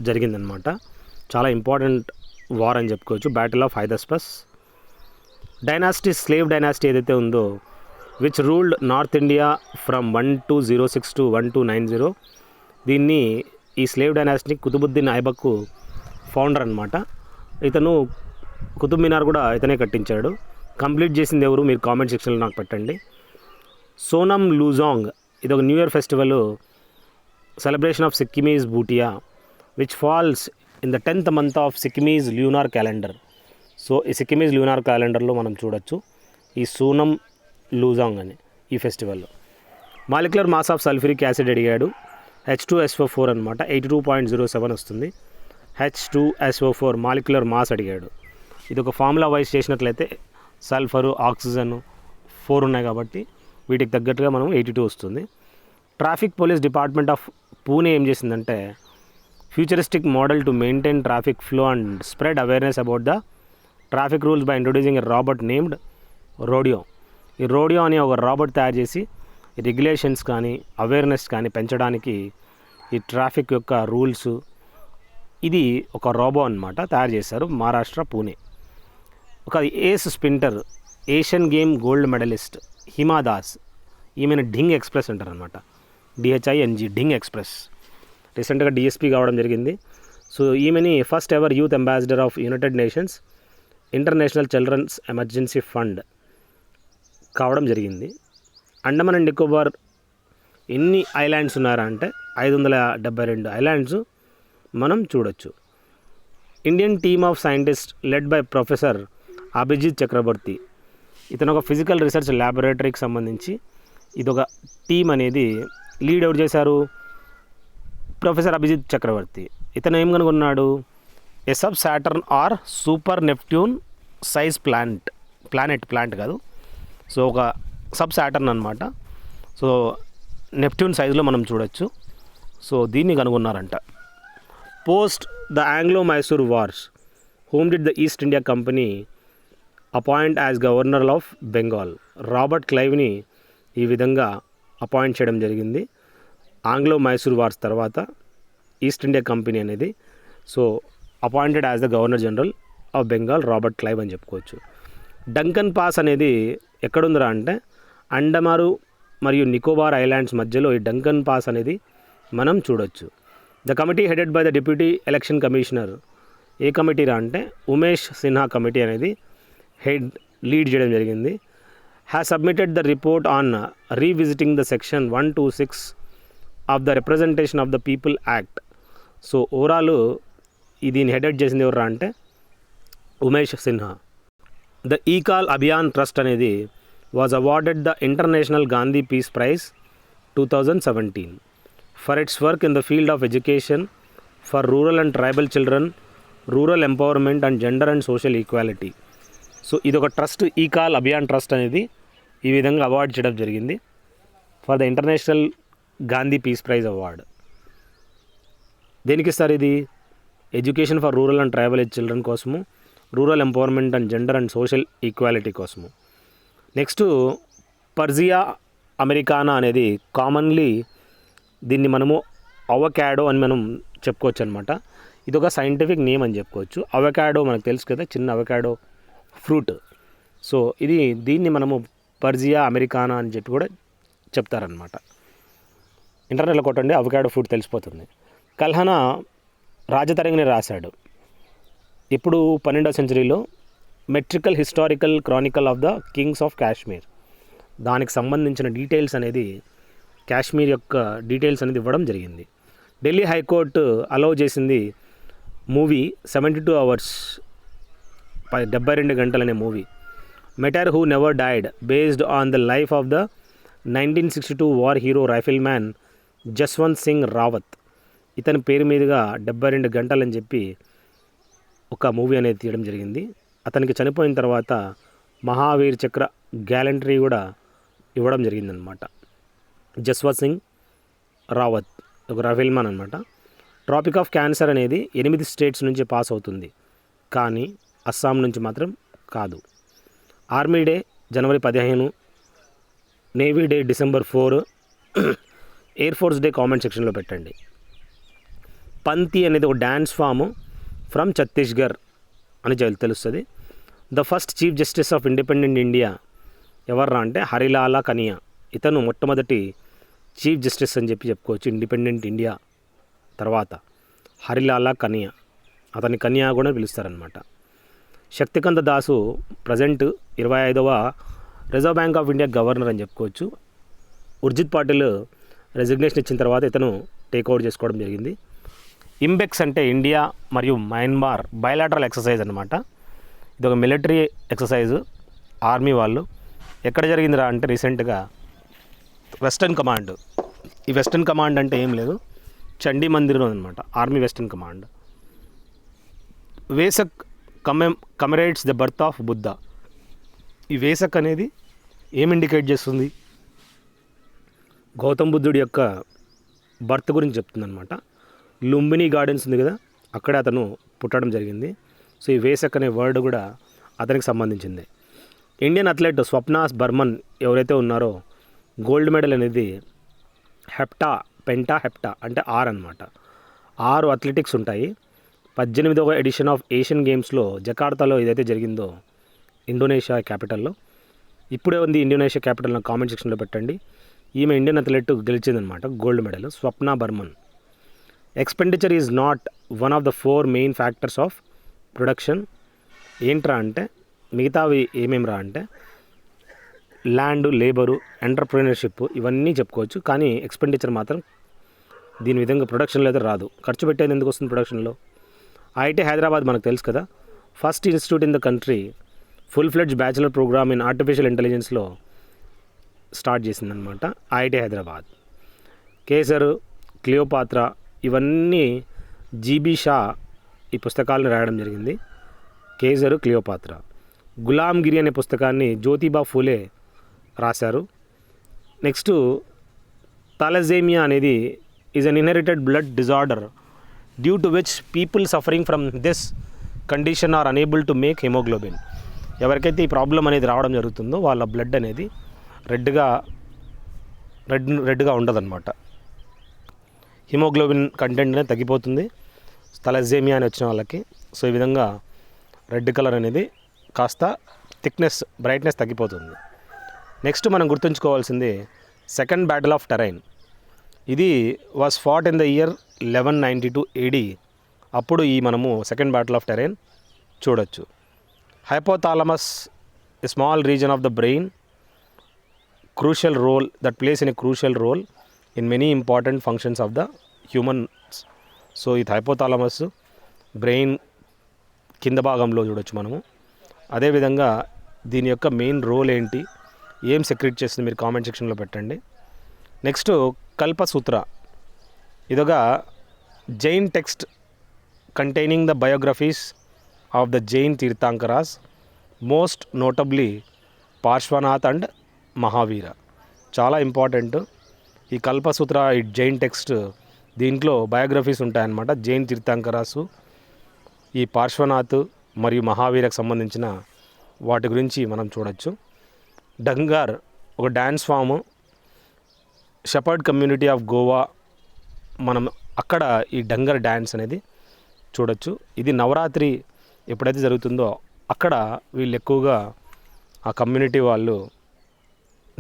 జరిగిందనమాట. చాలా ఇంపార్టెంట్ వార్ అని చెప్పుకోవచ్చు, battle of Hydaspes. Dynasty, slave dynasty ఏదైతే ఉందో which ruled north India from 1206 to 1290, దీన్ని ఈ slave dynasty Qutbuddin Aibak founder అనమాట. ఇతను కుతుబ్ మినార్ కూడా ఇతనే కట్టించాడు. కంప్లీట్ చేసింది ఎవరు, మీరు కామెంట్ సెక్షన్లో నాకు పెట్టండి. సోనమ్ లూజాంగ్ ఇది ఒక new year festival, celebration of Sikkimese Bhutia which falls in the 10th month of Sikkimese lunar calendar. So ఈ సిక్కిమీస్ ల్యూనార్ క్యాలెండర్లో మనం చూడొచ్చు ఈ సోనమ్ లూజాంగ్ అని ఈ ఫెస్టివల్లో. Molecular mass of sulphuric acid అడిగాడు, H2SO4 అనమాట, 82.07 వస్తుంది. H2SO4 మాలిక్యులర్ మాస్ అడిగాడు. ఇది ఒక ఫార్ములా వైజ్ చేసినట్లయితే సల్ఫరు, ఆక్సిజన్ 4 ఉన్నాయి కాబట్టి వీటికి తగ్గట్టుగా మనం 82 వస్తుంది. Traffic police department of Pune ఏం చేసిందంటే futuristic model to maintain traffic flow and spread awareness about the traffic rules by introducing a Robert named Rodeo. ఈ రోడియో అనే ఒక రాబర్ట్ తయారు చేసి రెగ్యులేషన్స్ కానీ అవేర్నెస్ కానీ పెంచడానికి ఈ ట్రాఫిక్ యొక్క రూల్స్, ఇది ఒక రోబో అనమాట తయారు చేశారు మహారాష్ట్ర పూణే. ఒక ace sprinter, Asian game gold medallist Hima Das, ఈమెను ఢింగ్ ఎక్స్ప్రెస్ అంటారు అనమాట, DHING ఢింగ్ ఎక్స్ప్రెస్. రీసెంట్గా DSP కావడం జరిగింది. సో ఈమెని first ever youth ambassador of United Nations International Children's Emergency Fund కావడం జరిగింది. అండమాన్ అండ్ నికోబార్ ఎన్ని ఐలాండ్స్ ఉన్నారా అంటే 572 ఐలాండ్స్ మనం చూడొచ్చు. Indian team of scientist led by professor Abhijit Chakraborty, ఇతను ఒక ఫిజికల్ రీసెర్చ్ ల్యాబొరేటరీకి సంబంధించి ఇదొక టీమ్ అనేది లీడ్ ఎవరు చేశారు, ప్రొఫెసర్ అభిజిత్ చక్రవర్తి. ఇతను ఏం కనుగొన్నాడు, a sub Saturn or super Neptune size planet కాదు, సో ఒక సబ్ సాటర్న్ అనమాట. సో నెప్ట్యూన్ సైజులో మనం చూడొచ్చు. సో దీన్ని కనుగొన్నారంట. Post the Anglo Mysore wars whom did the East India Company appoint as governor of Bengal. Robert క్లైవ్ని ఈ విధంగా అపాయింట్ చేయడం జరిగింది. ఆంగ్లో మైసూర్ వార్స్ తర్వాత ఈస్ట్ ఇండియా కంపెనీ అనేది so appointed as the governor general of Bengal Robert Clive అని చెప్పుకోవచ్చు. డంకన్ పాస్ అనేది ఎక్కడుందిరా అంటే అండమారు మరియు నికోబార్ ఐలాండ్స్ మధ్యలో ఈ డంకన్ పాస్ అనేది మనం చూడొచ్చు. The committee headed by the deputy election commissioner, ఏ కమిటీరా అంటే ఉమేష్ సిన్హా కమిటీ అనేది లీడ్ చేయడం జరిగింది. Has submitted the report on revisiting the section 126 of the representation of the people act. So overall దీన్ని హెడెడ్ చేసింది ఎవరా అంటే ఉమేష్ సిన్హా. ద ఈకాల్ అభియాన్ ట్రస్ట్ అనేది was awarded the International Gandhi Peace Prize 2017 for its work in the field of education for rural and tribal children, rural empowerment and gender and social equality. So ఇదొక ట్రస్ట్, ఈకాల్ అభియాన్ ట్రస్ట్ అనేది ఈ విధంగా అవార్డు చేయడం జరిగింది for the International Gandhi Peace Prize award. దేనికి ఇస్తారు ఇది, education for rural and tribal children కోసము, rural empowerment and gender and social equality కోసము. నెక్స్ట్ పర్జియా అమెరికానా అనేది కామన్లీ దీన్ని మనము అవకాడో అని మనం చెప్పుకోవచ్చు అనమాట. ఇది ఒక సైంటిఫిక్ నేమ్ అని చెప్పుకోవచ్చు. అవకాడో మనకు తెలుసు కదా, చిన్న అవకాడో ఫ్రూట్. సో దీన్ని మనము పర్జియా అమెరికానా అని చెప్పి కూడా చెప్తారనమాట. ఇంటర్నెట్లో కొట్టండి, అవకాడో ఫ్రూట్ తెలిసిపోతుంది. కల్హనా రాజతరంగిని రాశాడు. ఇప్పుడు 12వ సెంచరీలో metrical historical chronicle of the kings of Kashmir, దానికి సంబంధించిన డీటెయిల్స్ అనేది కాశ్మీర్ యొక్క డీటెయిల్స్ అనేది ఇవ్వడం జరిగింది. ఢిల్లీ హైకోర్టు అలౌ చేసింది మూవీ 72 hours 72 గంటలు అనే movie. Martyr who never died based on the life of the 1962 war hero rifle man Jaswant Singh Rawat. ఇతని పేరు మీదుగా 72 గంటలు అని చెప్పి ఒక మూవీ అనేది తీయడం జరిగింది. అతనికి చనిపోయిన తర్వాత మహావీర్ చక్ర గ్యాలంటరీ కూడా ఇవ్వడం జరిగిందనమాట. జస్వంత్ సింగ్ రావత్, ఒక రఫేల్మాన్ అనమాట. ట్రాపిక్ ఆఫ్ క్యాన్సర్ అనేది 8 స్టేట్స్ నుంచి పాస్ అవుతుంది, కానీ అస్సాం నుంచి మాత్రం కాదు. ఆర్మీ డే జనవరి 15, navy day December 4, air force day comment సెక్షన్లో పెట్టండి. పంతి అనేది ఒక డ్యాన్స్ ఫాము ఫ్రమ్ ఛత్తీస్గఢ్ అని తెలుస్తుంది. The first chief justice of independent India ఎవర్రా అంటే హరిలాలా కనియా. ఇతను మొట్టమొదటి చీఫ్ జస్టిస్ అని చెప్పుకోవచ్చు ఇండిపెండెంట్ ఇండియా తర్వాత. హరిలాలా కనియా, అతని కన్యా కూడా పిలుస్తారనమాట. శక్తికాంత దాసు ప్రజెంట్ 25వ Reserve Bank of India governor అని చెప్పుకోవచ్చు. ఉర్జిత్ పాటిల్ రెసిగ్నేషన్ ఇచ్చిన తర్వాత ఇతను టేక్ ఓవర్ చేసుకోవడం జరిగింది. ఇంబెక్స్ అంటే ఇండియా మరియు మయన్మార్ బయలాటరల్ ఎక్సర్సైజ్ అనమాట. ఇది ఒక మిలిటరీ ఎక్సర్సైజ్, ఆర్మీ వాళ్ళు. ఎక్కడ జరిగిందిరా అంటే రీసెంట్గా వెస్టర్న్ కమాండ్. ఈ వెస్టర్న్ కమాండ్ అంటే ఏం లేదు, చండీ మందిరం అనమాట, army western command. Vesak commemorates the birth of Buddha. ఈ వేసక్ అనేది ఏం ఇండికేట్ చేస్తుంది? గౌతమ్ బుద్ధుడి యొక్క బర్త్ గురించి చెప్తుందనమాట. లుంబిని గార్డెన్స్ ఉంది కదా, అక్కడే అతను పుట్టడం జరిగింది. సో ఈ వేసక్ అనే వర్డ్ కూడా అతనికి సంబంధించింది. ఇండియన్ అథ్లెట్ స్వప్న బర్మన్ ఎవరైతే ఉన్నారో గోల్డ్ మెడల్ అనేది హెప్టా అంటే 6 అనమాట. 6 అథ్లెటిక్స్ ఉంటాయి. 18వ ఎడిషన్ ఆఫ్ ఏషియన్ గేమ్స్లో జకార్తాలో ఏదైతే జరిగిందో ఇండోనేషియా క్యాపిటల్లో, ఇప్పుడే ఉంది ఇండోనేషియా క్యాపిటల్, కామెంట్ సెక్షన్లో పెట్టండి. ఈమె ఇండియన్ అథ్లెట్ గెలిచిందనమాట gold medal, Swapna Barman. Expenditure is not one of the 4 main factors of production. ఏంట్రా అంటే మిగతావి ఏమేమిరా అంటే ల్యాండ్, లేబరు, ఎంటర్ప్రీనర్షిప్ ఇవన్నీ చెప్పుకోవచ్చు, కానీ ఎక్స్పెండిచర్ మాత్రం దీని విధంగా ప్రొడక్షన్లో అయితే రాదు. ఖర్చు పెట్టేది ఎందుకు వస్తుంది ప్రొడక్షన్లో? ఐఐటి హైదరాబాద్ మనకు తెలుసు కదా, first institute in the country full fledge bachelor programme in artificial ఇంటెలిజెన్స్లో స్టార్ట్ చేసిందనమాట ఐఐటి హైదరాబాద్. కేసర్, క్లియోపాత్రా ఇవన్నీ జీబీ షా ఈ పుస్తకాలను రాయడం జరిగింది. కేసర్, క్లియోపాత్రా. గులాంగిరి అనే పుస్తకాన్ని జ్యోతిబా ఫూలే రాశారు. నెక్స్ట్ థాలసేమియా అనేది is an inherited blood disorder due to which people suffering from this condition or unable to make haemoglobin. ఎవరికైతే ఈ ప్రాబ్లం అనేది రావడం జరుగుతుందో వాళ్ళ బ్లడ్ అనేది రెడ్గా ఉండదన్నమాట. హిమోగ్లోబిన్ కంటెంట్ అనేది తగ్గిపోతుంది థాలసేమియా అని వచ్చిన వాళ్ళకి. సో ఈ విధంగా రెడ్ కలర్ అనేది కాస్త థిక్నెస్, బ్రైట్నెస్ తగ్గిపోతుంది. నెక్స్ట్ మనం గుర్తుంచుకోవాల్సింది సెకండ్ బ్యాటిల్ ఆఫ్ టెరైన్. ఇది was fought in the year 1192 AD. అప్పుడు ఈ మనము సెకండ్ బ్యాటిల్ ఆఫ్ టెరైన్ చూడొచ్చు. Hypothalamus a small region of the brain crucial role that plays in a crucial role in many important functions of the humans. So ఇది హైపోథాలమస్ బ్రెయిన్ కింద భాగంలో చూడొచ్చు మనము. అదేవిధంగా దీని యొక్క మెయిన్ రోల్ ఏంటి, ఏం సెక్రెట్ చేస్తుంది మీరు కామెంట్ సెక్షన్లో పెట్టండి. నెక్స్ట్ కల్పసూత్ర. ఇదొక Jain text containing the biographies of the Jain Tirthankaras, most notably Parshvanath and Mahavira. చాలా ఇంపార్టెంట్ ఈ కల్పసూత్ర, ఈ జైన్ టెక్స్ట్. దీంట్లో బయోగ్రఫీస్ ఉంటాయన్నమాట. జైన్ తీర్థంకరాసు, ఈ పార్శ్వనాథ్ మరియు మహావీరకు సంబంధించిన వాటి గురించి మనం చూడొచ్చు. డంగార్ ఒక dance form, shepherd community of Goa. మనం అక్కడ ఈ డంగర్ డ్యాన్స్ అనేది చూడొచ్చు. ఇది నవరాత్రి ఎప్పుడైతే జరుగుతుందో అక్కడ వీళ్ళు ఎక్కువగా ఆ కమ్యూనిటీ వాళ్ళు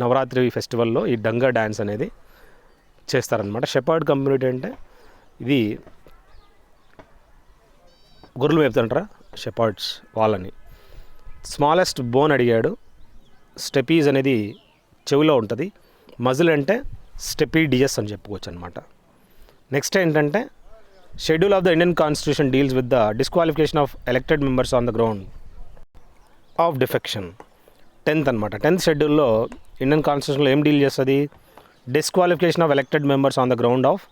నవరాత్రి ఫెస్టివల్లో ఈ డంగర్ డ్యాన్స్ అనేది చేస్తారనమాట. షెపర్డ్ కమ్యూనిటీ అంటే ఇది గొర్రెలు మేపుతుంటారా షెపర్డ్స్ వాళ్ళని. స్మాలెస్ట్ బోన్ అడిగాడు. స్టెపీస్ అనేది చెవిలో ఉంటుంది. మజిల్ అంటే స్టెపీడియస్ అని చెప్పుకోవచ్చు అనమాట. నెక్స్ట్ ఏంటంటే schedule of the Indian constitution deals with the disqualification of elected members on the ground of defection. 10th అనమాట. 10th షెడ్యూల్లో ఇండియన్ కాన్స్టిట్యూషన్లో ఏం డీల్ చేస్తుంది? Disqualification of elected members on the ground of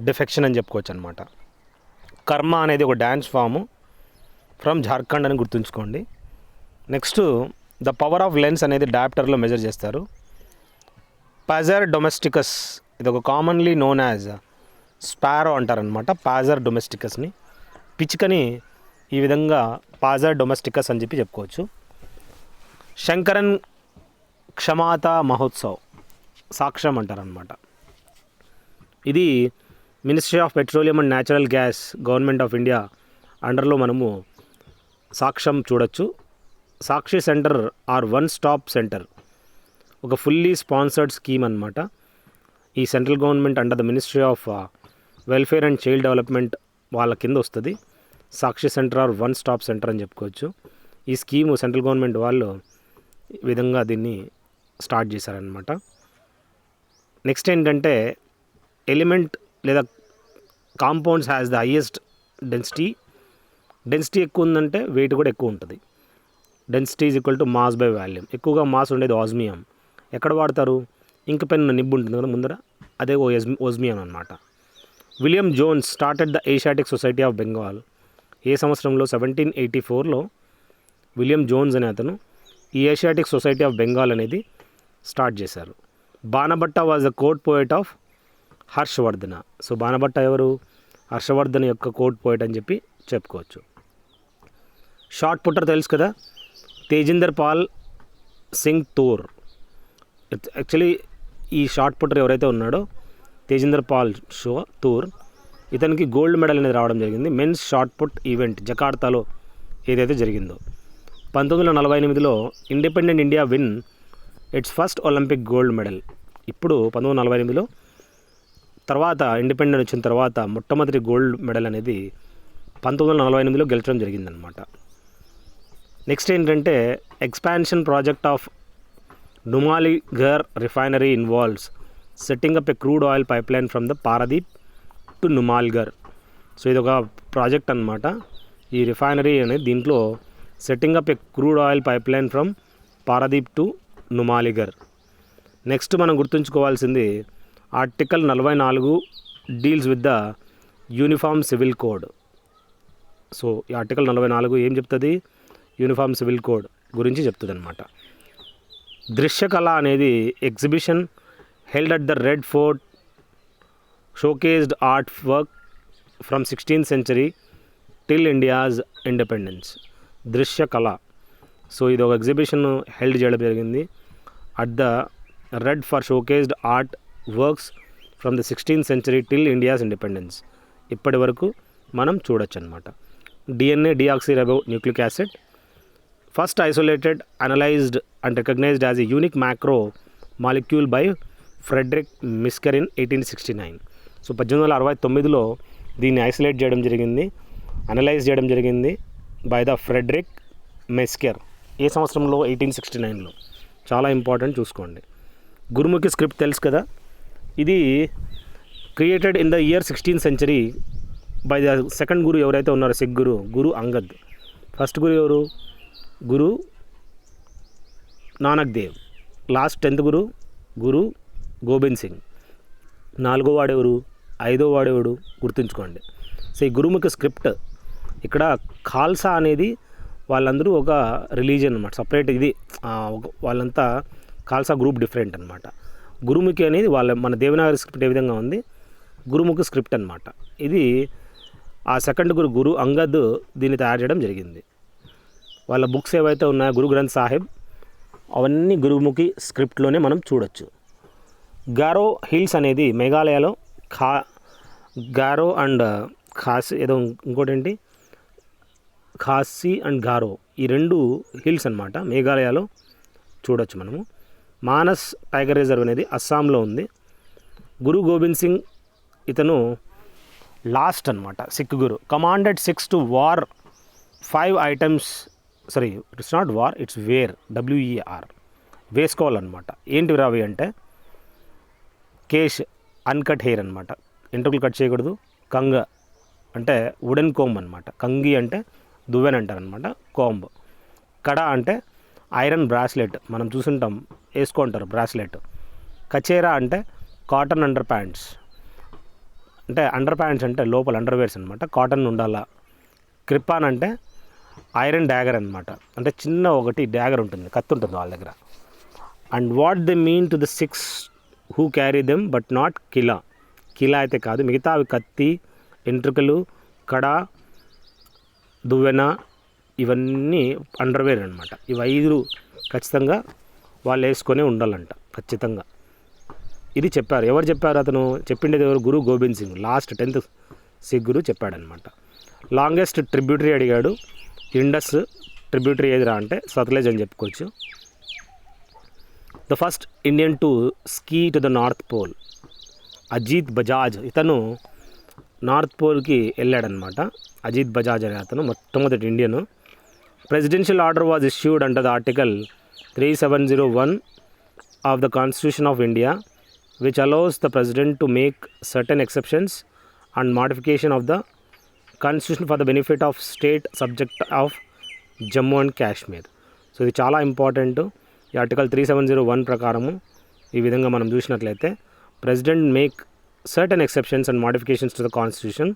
defection అని చెప్పుకోవచ్చు అనమాట. కర్మ అనేది ఒక డ్యాన్స్ ఫాము ఫ్రమ్ జార్ఖండ్ అని గుర్తుంచుకోండి. Next the power of lens అనేది డయాప్టర్లో మెజర్ చేస్తారు. పాజర్ డొమెస్టికస్, ఇది ఒక కామన్లీ నోన్ యాజ్ స్పారో అంటారనమాట. పాజర్ డొమెస్టికస్ని, పిచ్చుకని ఈ విధంగా పాజర్ డొమెస్టికస్ అని చెప్పి చెప్పుకోవచ్చు. శంకరన్ క్షమాత మహోత్సవ్, సాక్ష్యం అంటారనమాట. ఇది ministry of petroleum and natural gas, government of India అండర్లో మనము సాక్ష్యం చూడొచ్చు. Sakshi centre or one stop centre ఒక ఫుల్లీ స్పాన్సర్డ్ స్కీమ్ అనమాట. ఈ central government under the ministry of welfare and child development వాళ్ళ కింద వస్తుంది. Sakshi centre or one stop centre అని చెప్పుకోవచ్చు. ఈ స్కీము సెంట్రల్ గవర్నమెంట్ వాళ్ళు ఈ విధంగా దీన్ని స్టార్ట్ చేశారనమాట. నెక్స్ట్ ఏంటంటే ఎలిమెంట్ లేదా compounds has the highest density ఎక్కువ ఉందంటే వెయిట్ కూడా ఎక్కువ ఉంటుంది. Density is equal to mass by volume. ఎక్కువగా మాస్ ఉండేది ఆస్మియం. ఎక్కడ వాడతారు? ఇంక్ పెన్ నిబ్బు ఉంటుంది కదా ముందర, అదే ఓస్మియం అనమాట. William Jones started the Asiatic Society of Bengal. ఏ సంవత్సరంలో? 1784లో విలియం జోన్స్ అనే అతను ఈ ఏషియాటిక్ సొసైటీ ఆఫ్ బెంగాల్ అనేది స్టార్ట్ చేశారు. Banabhatta was the court poet of Harshavardhana. So Banabhatta ఎవరు? హర్షవర్ధన్ యొక్క కోర్ట్ పోయట్ అని చెప్పి చెప్పుకోవచ్చు. షార్ట్ పుట్టర్ తెలుసు కదా, తేజిందర్ పాల్ సింగ్ తూర్. యాక్చువల్లీ ఈ షార్ట్ పుట్టర్ ఎవరైతే ఉన్నాడో తేజిందర్ పాల్ తూర్, ఇతనికి గోల్డ్ మెడల్ అనేది రావడం జరిగింది మెన్స్ షార్ట్ పుట్ ఈవెంట్ జకార్తాలో ఏదైతే జరిగిందో. 1948లో independent India win its first Olympic gold medal. ఇప్పుడు 1948లో తర్వాత ఇండిపెండెంట్ వచ్చిన తర్వాత మొట్టమొదటి గోల్డ్ మెడల్ అనేది 1948లో గెలిచడం జరిగిందనమాట. నెక్స్ట్ ఏంటంటే expansion project of Numaligarh refinery involves setting up a crude oil pipeline from the Paradip to Numaligarh. So ఇది ఒక ప్రాజెక్ట్ అనమాట. ఈ రిఫైనరీ అనేది దీంట్లో setting up a crude oil pipeline from Paradip to Numaligarh. Next మనం గుర్తుంచుకోవాల్సింది article 44 deals with the uniform civil code. So ఈ ఆర్టికల్ 44 ఏం చెప్తుంది? యూనిఫామ్ సివిల్ కోడ్ గురించి చెప్తుంది అనమాట. దృశ్యకళ అనేది exhibition held at the Red Fort showcased art work from 16th century till India's independence. Drishyakala. So ఇది ఒక ఎగ్జిబిషన్ హెల్డ్ చేయడం జరిగింది at the Red Fort showcased art works from the 16th century till India's independence. ఇప్పటి వరకు మనం చూడొచ్చు అనమాట. DNA deoxyribo nucleic acid first isolated analysed and recognised as a unique macro molecule by Friedrich Miescher in 1869. So 1869లో దీన్ని ఐసోలేట్ చేయడం జరిగింది, అనలైజ్ చేయడం జరిగింది బై ద ఫ్రెడరిక్ మెస్కెర్. ఏ సంవత్సరంలో? 1869లో. చాలా ఇంపార్టెంట్, చూసుకోండి. గురుముఖి స్క్రిప్ట్ తెలుసు కదా, ఇది created in the year 16th century by the second guru ఎవరైతే ఉన్నారో సిక్ గురు, గురు అంగద్. ఫస్ట్ గురు ఎవరు? గురు నానక్ దేవ్. Last 10th guru, Guru Gobind Singh. 4వ వాడెవరు? 5వ వాడెవడు? గుర్తుంచుకోండి. సో ఈ గురుముఖి స్క్రిప్ట్ ఇక్కడ ఖాల్సా అనేది వాళ్ళందరూ ఒక రిలీజియన్ అనమాట, సపరేట్. ఇది వాళ్ళంతా ఖాల్సా గ్రూప్ డిఫరెంట్ అనమాట. గురుముఖి అనేది మన దేవనాగరి స్క్రిప్ట్ ఏ విధంగా ఉంది, గురుముఖి స్క్రిప్ట్ అనమాట. ఇది ఆ సెకండ్ గురు, గురు అంగద్ దీన్ని తయారు చేయడం జరిగింది. వాళ్ళ బుక్స్ ఏవైతే ఉన్నాయో గురు గ్రంథ్ సాహిబ్, అవన్నీ గురుముఖి స్క్రిప్ట్లోనే మనం చూడొచ్చు. గారో హిల్స్ అనేది మేఘాలయలో గారో అండ్ ఖాసీ, ఏదో ఇంకోటి ఏంటి, ఖాసీ అండ్ గారో, ఈ 2 హిల్స్ అనమాట మేఘాలయలో చూడొచ్చు మనము. మానస్ టైగర్ రిజర్వ్ అనేది అస్సాంలో ఉంది. గురు గోబింద్ సింగ్ ఇతను లాస్ట్ అనమాట Sikh guru. Commanded Sikhs to war 5 items. Sorry, it's not war, it's WER, వేసుకోవాలన్నమాట. ఏంటి రావి అంటే కేష్, అన్కట్ హెయిర్ అనమాట, ఎంట్రుకలు కట్ చేయకూడదు. కంగ అంటే వుడెన్ కోంబ్ అనమాట. కంగి అంటే దువ్వెన అంటారనమాట, కోంబ్. కడ అంటే ఐరన్ బ్రాస్లెట్, మనం చూసుంటాం, వేసుకుంటారు బ్రాస్లెట్. కచేరా అంటే కాటన్ అండర్ ప్యాంట్స్, అంటే అండర్ ప్యాంట్స్ అంటే లోపల అండర్వేర్స్ అనమాట, కాటన్ ఉండాలా. క్రిపాన్ అంటే ఐరన్ డ్యాగర్ అనమాట, అంటే చిన్న ఒకటి డ్యాగర్ ఉంటుంది, కత్తి ఉంటుంది వాళ్ళ దగ్గర. And what they mean to the 6 who carry them but not కిలా. కిలా అయితే కాదు, మిగతా అవి కత్తి, ఎంట్రుకలు, కడ, దువ్వెన, ఇవన్నీ అండర్వేర్ అనమాట. ఇవి 5 ఖచ్చితంగా వాళ్ళు వేసుకొని ఉండాలంట ఖచ్చితంగా. ఇది చెప్పారు. ఎవరు చెప్పారు? అతను చెప్పిండేది ఎవరు? గురు గోబింద్ సింగ్. లాస్ట్ 10th సిక్ గురు చెప్పాడనమాట. లాంగెస్ట్ ట్రిబ్యూటరీ అడిగాడు. ఇండస్ ట్రిబ్యూటరీ ఏదిరా అంటే సత్లెజ్ అని చెప్పుకోవచ్చు. The first Indian to ski to the North Pole Ajit Bajaj. ఇతను నార్త్ పోల్కి వెళ్ళాడనమాట. అజిత్ బజాజ్ అనే అతను మొట్టమొదటి Indian. Presidential order was issued under the article 3701 of the Constitution of India, which allows the President to make certain exceptions and modification of the Constitution for the benefit of state subject of Jammu and Kashmir. So ఇది చాలా ఇంపార్టెంట్. ఈ ఆర్టికల్ 3701 ప్రకారము ఈ విధంగా మనం చూసినట్లయితే president make certain exceptions and modifications to the constitution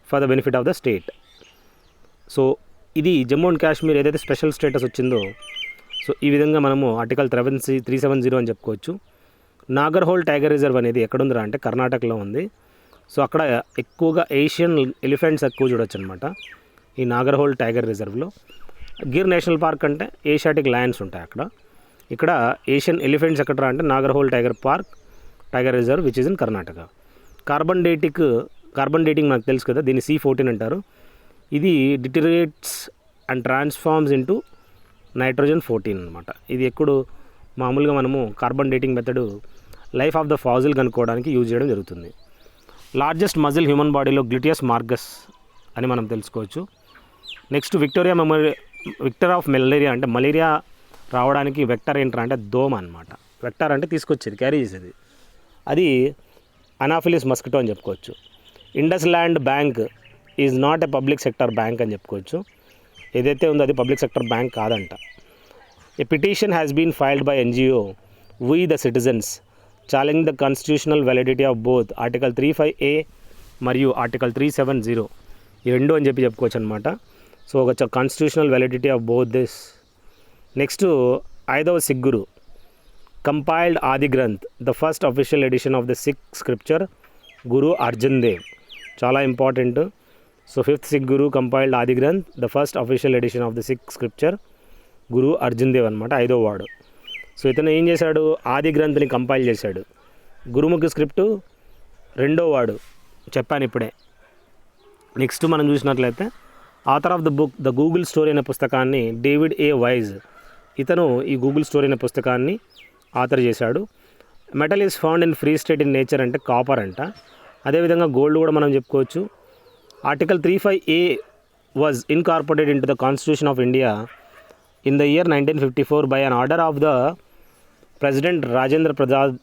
for the benefit of the state. So ఇది జమ్మూ అండ్ కాశ్మీర్ ఏదైతే స్పెషల్ స్టేటస్ వచ్చిందో, సో ఈ విధంగా మనము ఆర్టికల్ 370 అని చెప్పుకోవచ్చు. నాగర్హోల్ టైగర్ రిజర్వ్ అనేది ఎక్కడుందిరా అంటే కర్ణాటకలో ఉంది. సో అక్కడ ఎక్కువగా ఏషియన్ ఎలిఫెంట్స్ ఎక్కువ చూడొచ్చు అనమాట ఈ నాగర్హోల్ టైగర్ రిజర్వ్లో. గిర్ నేషనల్ పార్క్ అంటే ఏషియాటిక్ లయన్స్ ఉంటాయి అక్కడ. ఇక్కడ ఏషియన్ ఎలిఫెంట్స్ ఎక్కడరా అంటే Nagarhole tiger reserve which is in Karnataka. Carbon dating మనకు తెలుసు కదా, దీన్ని C14 అంటారు. ఇది deteriorates and transforms into nitrogen 14 అనమాట. ఇది ఎప్పుడు మామూలుగా మనము carbon dating method life of the fossil కనుక్కోవడానికి యూజ్ చేయడం జరుగుతుంది. లార్జెస్ట్ మజిల్ హ్యూమన్ బాడీలో గ్లూటియస్ మార్గస్ అని మనం తెలుసుకోవచ్చు. నెక్స్ట్ విక్టర్ ఆఫ్ మలేరియా అంటే మలేరియా రావడానికి వెక్టర్ ఏంట్రా అంటే దోమ అనమాట. వెక్టర్ అంటే తీసుకొచ్చేది, క్యారీ చేసేది. అది అనాఫిలిస్ మస్కిటో అని చెప్పుకోవచ్చు. IndusInd bank is not a public sector bank అని చెప్పుకోవచ్చు. ఏదైతే ఉందో అది పబ్లిక్ సెక్టర్ బ్యాంక్ కాదంట. A petition has been filed by NGO we the citizens challenge the constitutional validity of both article 35A మరియు ఆర్టికల్ 370 ఈ రెండు అని చెప్పుకోవచ్చు అనమాట. సో ఒక constitutional validity of both this. Next 5వ Sikh guru compiled Adi Granth, the first official edition of the Sikh scripture Guru Arjun Dev. చాలా important. So 5th Sikh guru compiled Adi Granth, the first official edition of the Sikh scripture Guru Arjun Dev అనమాట, 5వ వాడు. సో ఇతను ఏం చేశాడు? ఆది గ్రంథ్ని కంపైల్ చేశాడు. గురుముఖి స్క్రిప్టు 2వ వాడు చెప్పాను ఇప్పుడే. నెక్స్ట్ మనం చూసినట్లయితే author of the book the Google story అనే పుస్తకాన్ని డేవిడ్ A. వైజ్, ఇతను ఈ గూగుల్ స్టోరీ అనే పుస్తకాన్ని ఆథర్ చేశాడు. Metal is found in free state in nature అంటే కాపర్ అంట. అదేవిధంగా గోల్డ్ కూడా మనం చెప్పుకోవచ్చు. Article 35A was incorporated in to the constitution of India in the year 1954 by an order of the president Rajendra Prasad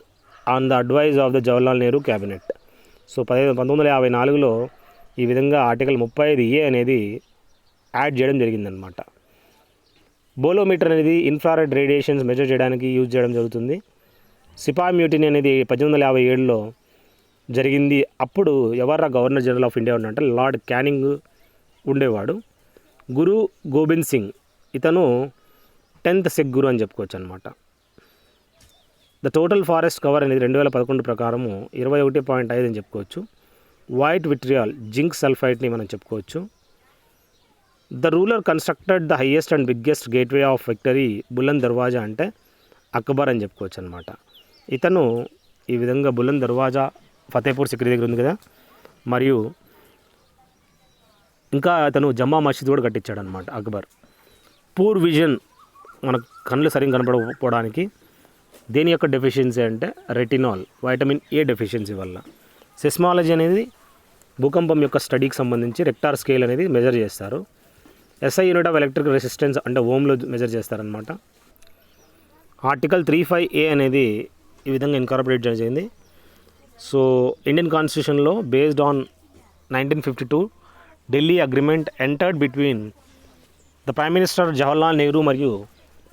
on the advice of the Jawaharlal Nehru cabinet. So 1954లో ఈ విధంగా ఆర్టికల్ 35A అనేది యాడ్ చేయడం జరిగిందనమాట. బోలోమీటర్ అనేది ఇన్ఫ్రారెడ్ రేడియేషన్స్ మెజర్ చేయడానికి యూజ్ చేయడం జరుగుతుంది. సిపాయి మ్యూటినీ అనేది 1857లో జరిగింది. అప్పుడు ఎవర్రా గవర్నర్ జనరల్ ఆఫ్ ఇండియా అంటే లార్డ్ క్యానింగ్ ఉండేవాడు. గురు గోబింద్ సింగ్, ఇతను 10th సిక్ గురు అని చెప్పుకోవచ్చు అనమాట. ద టోటల్ ఫారెస్ట్ కవర్ అనేది 2011 ప్రకారము 21.5 అని చెప్పుకోవచ్చు. వైట్ విట్రియాల్ జింక్ సల్ఫైడ్ని మనం చెప్పుకోవచ్చు. The ruler constructed the highest and biggest gateway of victory Buland Darwaza అంటే అక్బర్ అని చెప్పుకోవచ్చు అనమాట. ఇతను ఈ విధంగా బులంద్ దర్వాజా ఫతేపూర్ సిక్రీ దగ్గర ఉంది కదా, మరియు ఇంకా అతను జమ్మా మసీద్ కూడా కట్టించాడు అనమాట అక్బర్. పూర్ విజన్, మన కళ్ళు సరిగ్గా కనపడకపోవడానికి దేని యొక్క డెఫిషియన్సీ అంటే రెటినాల్, వైటమిన్ A డెఫిషియన్సీ వల్ల. సెస్మాలజీ అనేది భూకంపం యొక్క స్టడీకి సంబంధించి రెక్టార్ స్కేల్ అనేది మెజర్ చేస్తారు. SI unit of electric resistance అంటే ఓమ్లో మెజర్ చేస్తారనమాట. ఆర్టికల్ 35A అనేది ఈ విధంగా ఇన్కార్పొరేట్ జరిగింది. సో ఇండియన్ కాన్స్టిట్యూషన్లో based on 1952 Delhi agreement entered between the prime minister Jawaharlal Nehru మరియు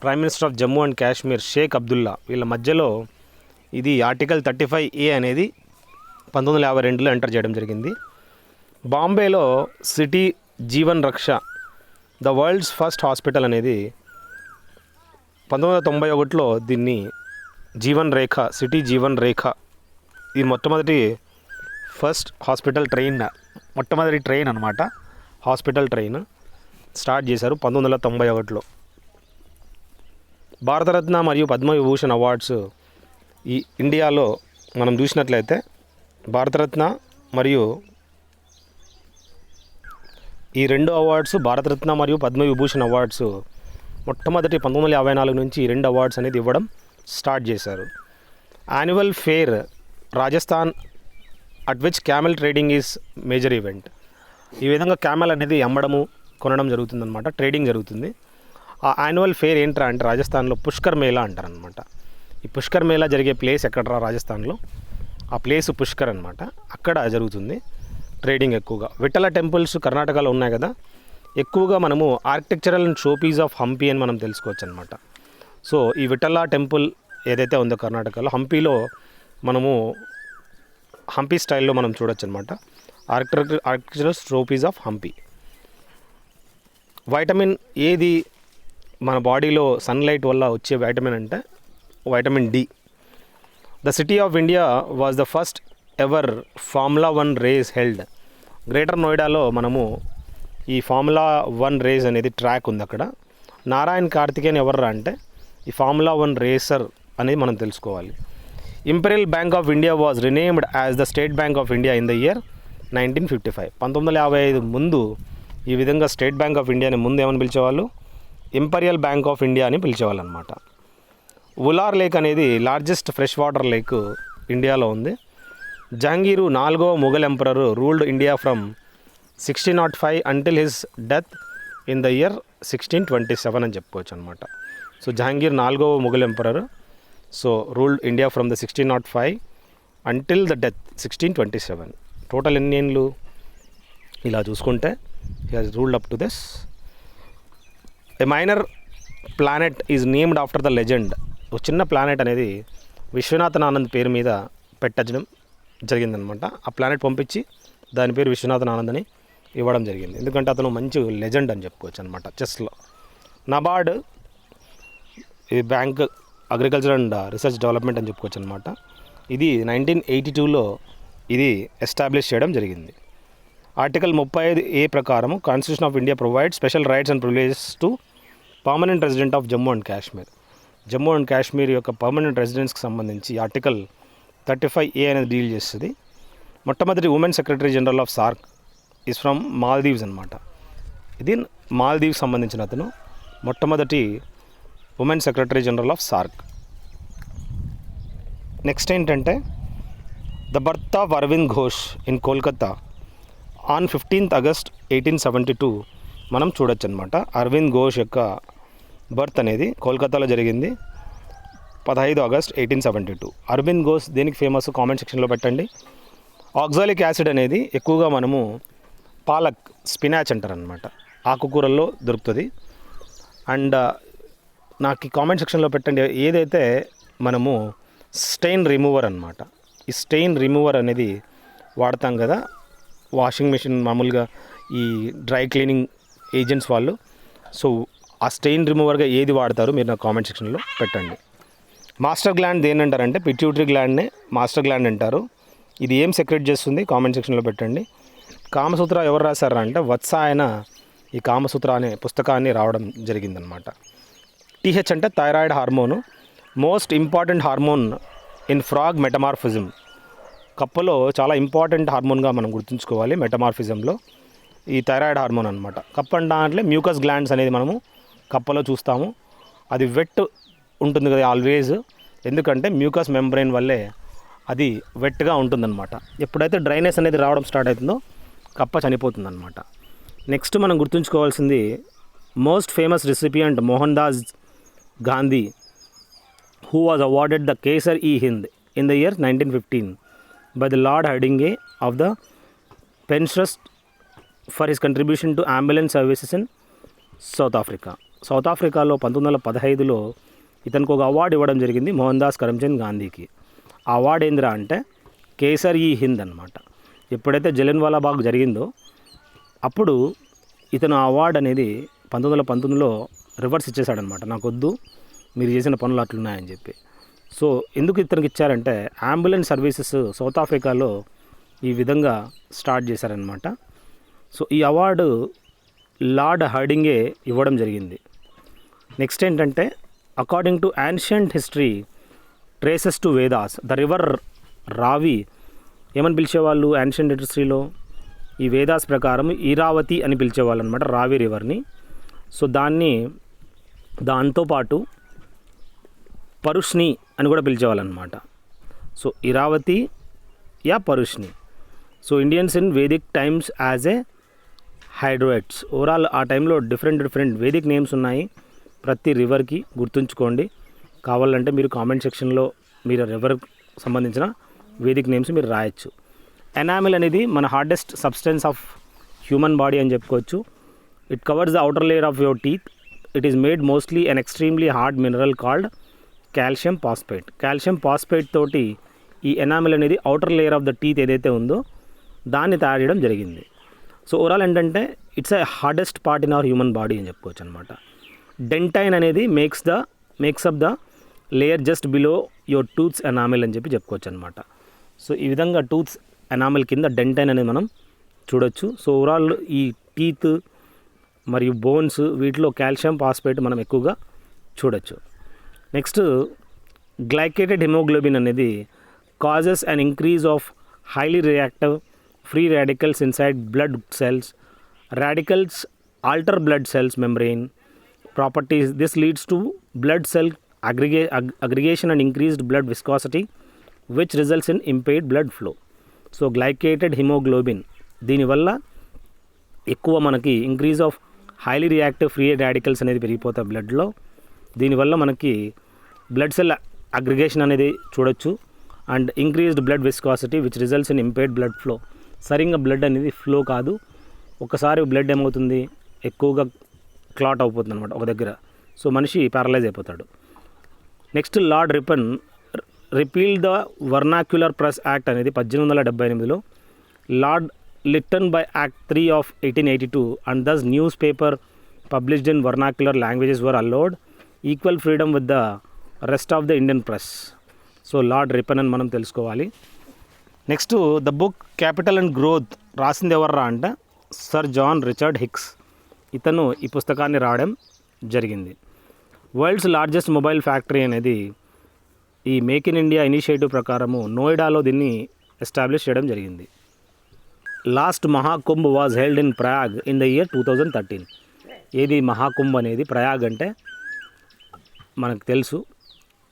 prime minister of Jammu and Kashmir Sheikh Abdullah వీళ్ళ మధ్యలో ఇది ఆర్టికల్ 35A అనేది 1952లో ఎంటర్ చేయడం జరిగింది. బాంబేలో సిటీ జీవన్ రక్ష ద వరల్డ్స్ ఫస్ట్ హాస్పిటల్ అనేది 1991లో దీన్ని జీవన్ రేఖ, సిటీ జీవన్ రేఖ, ఇది ఫస్ట్ హాస్పిటల్ ట్రైన్, మొట్టమొదటి ట్రైన్ అనమాట. హాస్పిటల్ ట్రైన్ స్టార్ట్ చేశారు 1991లో. భారతరత్న మరియు పద్మవిభూషణ్ అవార్డ్స్ ఈ ఇండియాలో మనం చూసినట్లయితే భారతరత్న మరియు ఈ 2 అవార్డ్స్, భారతరత్న మరియు పద్మవిభూషణ్ అవార్డ్స్ మొట్టమొదటి 1954 నుంచి ఈ 2 అవార్డ్స్ అనేది ఇవ్వడం స్టార్ట్ చేశారు. Annual fair Rajasthan at which camel trading is major event. ఈ విధంగా క్యామెల్ అనేది అమ్మడము కొనడం జరుగుతుందన్నమాట, ట్రేడింగ్ జరుగుతుంది. ఆ యాన్యువల్ ఫేర్ ఏంట్రా అంటే రాజస్థాన్లో పుష్కర్ మేళా అంటారనమాట. ఈ పుష్కర్ మేళా జరిగే ప్లేస్ ఎక్కడరా రాజస్థాన్లో, ఆ ప్లేస్ పుష్కర్ అనమాట. అక్కడ జరుగుతుంది ట్రేడింగ్ ఎక్కువగా. విఠల టెంపుల్స్ కర్ణాటకలో ఉన్నాయి కదా, ఎక్కువగా మనము architectural and showpiece of Hampi అని మనం తెలుసుకోవచ్చు అనమాట. సో ఈ విఠల టెంపుల్ ఏదైతే ఉందో కర్ణాటకలో, హంపీలో మనము హంపీ స్టైల్లో మనం చూడొచ్చు అనమాట. Architectural showpiece of Hampi. Vitamin ఏది మన బాడీలో సన్లైట్ వల్ల వచ్చే వైటమిన్ అంటే vitamin D. The city of India was the first ever formula 1 race held. Greater నోయిడాలో మనము ఈ ఫార్ములా 1 రేస్ అనేది ట్రాక్ ఉంది అక్కడ. నారాయణ్ కార్తికేయన్ ఎవర్రా అంటే ఈ ఫార్ములా 1 రేసర్ అనేది మనం తెలుసుకోవాలి. Imperial bank of India was renamed as the State Bank of India in the year 1955. 1955 ముందు ఈ విధంగా స్టేట్ బ్యాంక్ ఆఫ్ ఇండియాని ముందు ఏమని పిలిచేవాళ్ళు, ఇంపీరియల్ బ్యాంక్ ఆఫ్ ఇండియా అని పిలిచేవాళ్ళు అనమాట. ఉలార్ లేక్ అనేది లార్జెస్ట్ ఫ్రెష్ వాటర్ లేక్ ఇండియాలో ఉంది. జహాంగీరు 4వ Mughal emperor ruled India from 1605 until his death in the year 1627 అని చెప్పుకోవచ్చు అనమాట. సో జహాంగీర్ 4వ Mughal emperor, so ruled India from the 1605 until the death 1627. Total ఎన్ని ఏళ్ళు ఇలా చూసుకుంటే he has ruled up to this. A minor planet is named after the legend. ఒక చిన్న ప్లానెట్ అనేది విశ్వనాథన్ ఆనంద్ పేరు మీద పెట్టడం జరిగిందనమాట. ఆ ప్లానెట్ పంపించి దాని పేరు విశ్వనాథన్ ఆనంద్ అని ఇవ్వడం జరిగింది. ఎందుకంటే అతను మంచి లెజెండ్ అని చెప్పుకోవచ్చు అనమాట చెస్లో. నబార్డ్ ఈ bank agriculture and research development అని చెప్పుకోవచ్చు అనమాట. ఇది 1982లో ఇది ఎస్టాబ్లిష్ చేయడం జరిగింది. ఆర్టికల్ 35A ప్రకారం constitution of India provide special rights and privileges to permanent resident of Jammu and Kashmir. Jammu and Kashmir యొక్క పర్మనెంట్ రెసిడెంట్స్కి సంబంధించి ఆర్టికల్ 35A అనేది డీల్ చేస్తుంది. మొట్టమొదటి women secretary general of SAARC is from Maldives అనమాట. ఇది మాల్దీవ్స్ సంబంధించిన అతను మొట్టమొదటి women secretary general of SAARC. Next ఏంటంటే the birth of Aurobindo Ghosh in Kolkata on 15th August 1872 మనం చూడొచ్చు అనమాట. అరవింద్ ఘోష్ యొక్క బర్త్ అనేది కోల్కతాలో జరిగింది 15 August 1872. అరవింద్ ఘోష్ దేనికి ఫేమస్ కామెంట్ సెక్షన్లో పెట్టండి. ఆక్సాలిక్ యాసిడ్ అనేది ఎక్కువగా మనము పాలక్, స్పినాచ్ అంటారనమాట, ఆకుకూరల్లో దొరుకుతుంది. అండ్ నాకు ఈ కామెంట్ సెక్షన్లో పెట్టండి ఏదైతే మనము స్టెయిన్ రిమూవర్ అనమాట. ఈ స్టెయిన్ రిమూవర్ అనేది వాడతాం కదా వాషింగ్ మెషిన్, మామూలుగా ఈ డ్రై క్లీనింగ్ ఏజెంట్స్ వాళ్ళు. సో ఆ స్టెయిన్ రిమూవర్గా ఏది వాడతారు మీరు నా కామెంట్ సెక్షన్లో పెట్టండి. మాస్టర్ గ్లాండ్ దేని అంటారంటే పిట్యూటరీ గ్లాండ్నే మాస్టర్ గ్లాండ్ అంటారు. ఇది ఏం సెక్రెట్ చేస్తుంది కామెంట్ సెక్షన్లో పెట్టండి. కామసూత్ర ఎవరు రాశారా అంటే వత్స ఆయన ఈ కామసూత్ర అనే పుస్తకాన్ని రావడం జరిగిందనమాట. టీహెచ్ అంటే thyroid hormone, most important hormone in frog metamorphism. కప్పలో చాలా ఇంపార్టెంట్ హార్మోన్గా మనం గుర్తుంచుకోవాలి మెటమార్ఫిజంలో ఈ థైరాయిడ్ హార్మోన్ అనమాట. కప్ప అంటే మ్యూకస్ గ్లాండ్స్ అనేది మనము కప్పలో చూస్తాము. అది వెట్ ఉంటుంది కదా ఆల్వేజ్, ఎందుకంటే మ్యూకస్ మెంబ్రెయిన్ వల్లే అది వెట్గా ఉంటుందన్నమాట. ఎప్పుడైతే డ్రైనెస్ అనేది రావడం స్టార్ట్ అవుతుందో కప్ప చనిపోతుందన్నమాట. నెక్స్ట్ మనం గుర్తుంచుకోవాల్సింది most famous recipient Mohan Das Gandhi who was awarded the Kesar-e-Hind in the year 1915 by the Lord Hardinge of the Penshurst for his contribution to ambulance services in South Africa. South ఆఫ్రికాలో 1915లో ఇతనికి ఒక అవార్డు ఇవ్వడం జరిగింది మోహన్ దాస్ కరమ్చంద్ గాంధీకి. ఆ అవార్డు ఏందిరా అంటే కేసర్-ఈ-హింద్ అనమాట. ఎప్పుడైతే జలియన్వాలా బాగ్ జరిగిందో అప్పుడు ఇతను ఆ అవార్డు అనేది 1919లో రివర్స్ ఇచ్చేశాడనమాట. నాకొద్దు, మీరు చేసిన పనులు అట్లున్నాయని చెప్పి. సో ఎందుకు ఇతనికి ఇచ్చారంటే అంబులెన్స్ సర్వీసెస్ సౌత్ ఆఫ్రికాలో ఈ విధంగా స్టార్ట్ చేశారనమాట. సో ఈ అవార్డు లార్డ్ హర్డింగే ఇవ్వడం జరిగింది. నెక్స్ట్ ఏంటంటే according to ancient history traces to Vedas the river రావి ఏమని పిలిచేవాళ్ళు యాన్షియంట్ హిస్టరీలో? ఈ వేదాస్ ప్రకారం ఈరావతి అని పిలిచేవాళ్ళు అనమాట రావి రివర్ని. సో దాంతోపాటు పరుష్ని అని కూడా పిలిచేవాళ్ళు అనమాట. సో ఇరావతి యా Parushni. So Indians in Vedic times as a హైడ్రోయిట్స్. ఓవరాల్ ఆ టైంలో డిఫరెంట్ వేదిక్ నేమ్స్ ఉన్నాయి ప్రతి రివర్కి, గుర్తుంచుకోండి. కావాలంటే మీరు కామెంట్ సెక్షన్లో మీరు రివర్ సంబంధించిన వేదిక్ నేమ్స్ మీరు రాయొచ్చు. ఎనామిల్ అనేది మన hardest substance of human body అని చెప్పుకోవచ్చు. It covers the outer layer of your teeth. It is made mostly an extremely hard mineral called calcium phosphate. Calcium phosphate తోటి ఈ ఎనామిల్ అనేది outer layer of the teeth ఏదైతే ఉందో దాన్ని తయారు చేయడం జరిగింది. సో ఓవరాల్ ఏంటంటే it's a hardest part in our human body అని చెప్పుకోవచ్చు అనమాట. డెంటైన్ అనేది makes up the layer just below your tooths enamel అని చెప్పుకోవచ్చు అనమాట. సో ఈ విధంగా టూత్స్ ఎనామిల్ కింద డెంటైన్ అనేది మనం చూడొచ్చు. సో ఓవరాల్ ఈ టీత్ మరియు బోన్స్ వీటిలో కాల్షియం పాస్పేట్ మనం ఎక్కువగా చూడొచ్చు. నెక్స్ట్ గ్లైకేటెడ్ హిమోగ్లోబిన్ అనేది causes an increase of highly reactive free radicals inside blood cells. Radicals alter blood cells membrane properties. This leads to blood cell aggregation and increased blood viscosity, which results in impaired blood flow. So glycated hemoglobin దీనివల్ల ఎక్కువ మనకి increase of highly reactive free radicals అనేది పెరిగిపోతాయి బ్లడ్లో. దీనివల్ల మనకి బ్లడ్ సెల్ అగ్రిగేషన్ అనేది చూడొచ్చు and increased blood viscosity which results in impaired blood flow. సరిగ్గా బ్లడ్ అనేది ఫ్లో కాదు, ఒకసారి బ్లడ్ ఏమవుతుంది ఎక్కువగా క్లాట్ అయిపోతుంది అనమాట ఒక దగ్గర. సో మనిషి ప్యారలైజ్ అయిపోతాడు. Next Lord Ripon repeal the vernacular press act అనేది 1878లో Lord Lytton by act 3 of 1882 and thus newspaper published in vernacular languages were allowed equal freedom with the rest of the Indian press. So lord Ripon అని మనం తెలుసుకోవాలి. Next the book capital and growth రాసింది ఎవర్రా అంటే సర్ జాన్ రిచర్డ్ హిక్స్. ఇతను ఈ పుస్తకాన్ని రాయడం జరిగింది. వరల్డ్స్ లార్జెస్ట్ మొబైల్ ఫ్యాక్టరీ అనేది ఈ మేక్ ఇన్ ఇండియా ఇనిషియేటివ్ ప్రకారము నోయిడాలో దీన్ని ఎస్టాబ్లిష్ చేయడం జరిగింది. Last Mahakumbh was held in Prayag in the year 2013. ఏది మహాకుంభ్ అనేది? ప్రయాగ్ అంటే మనకు తెలుసు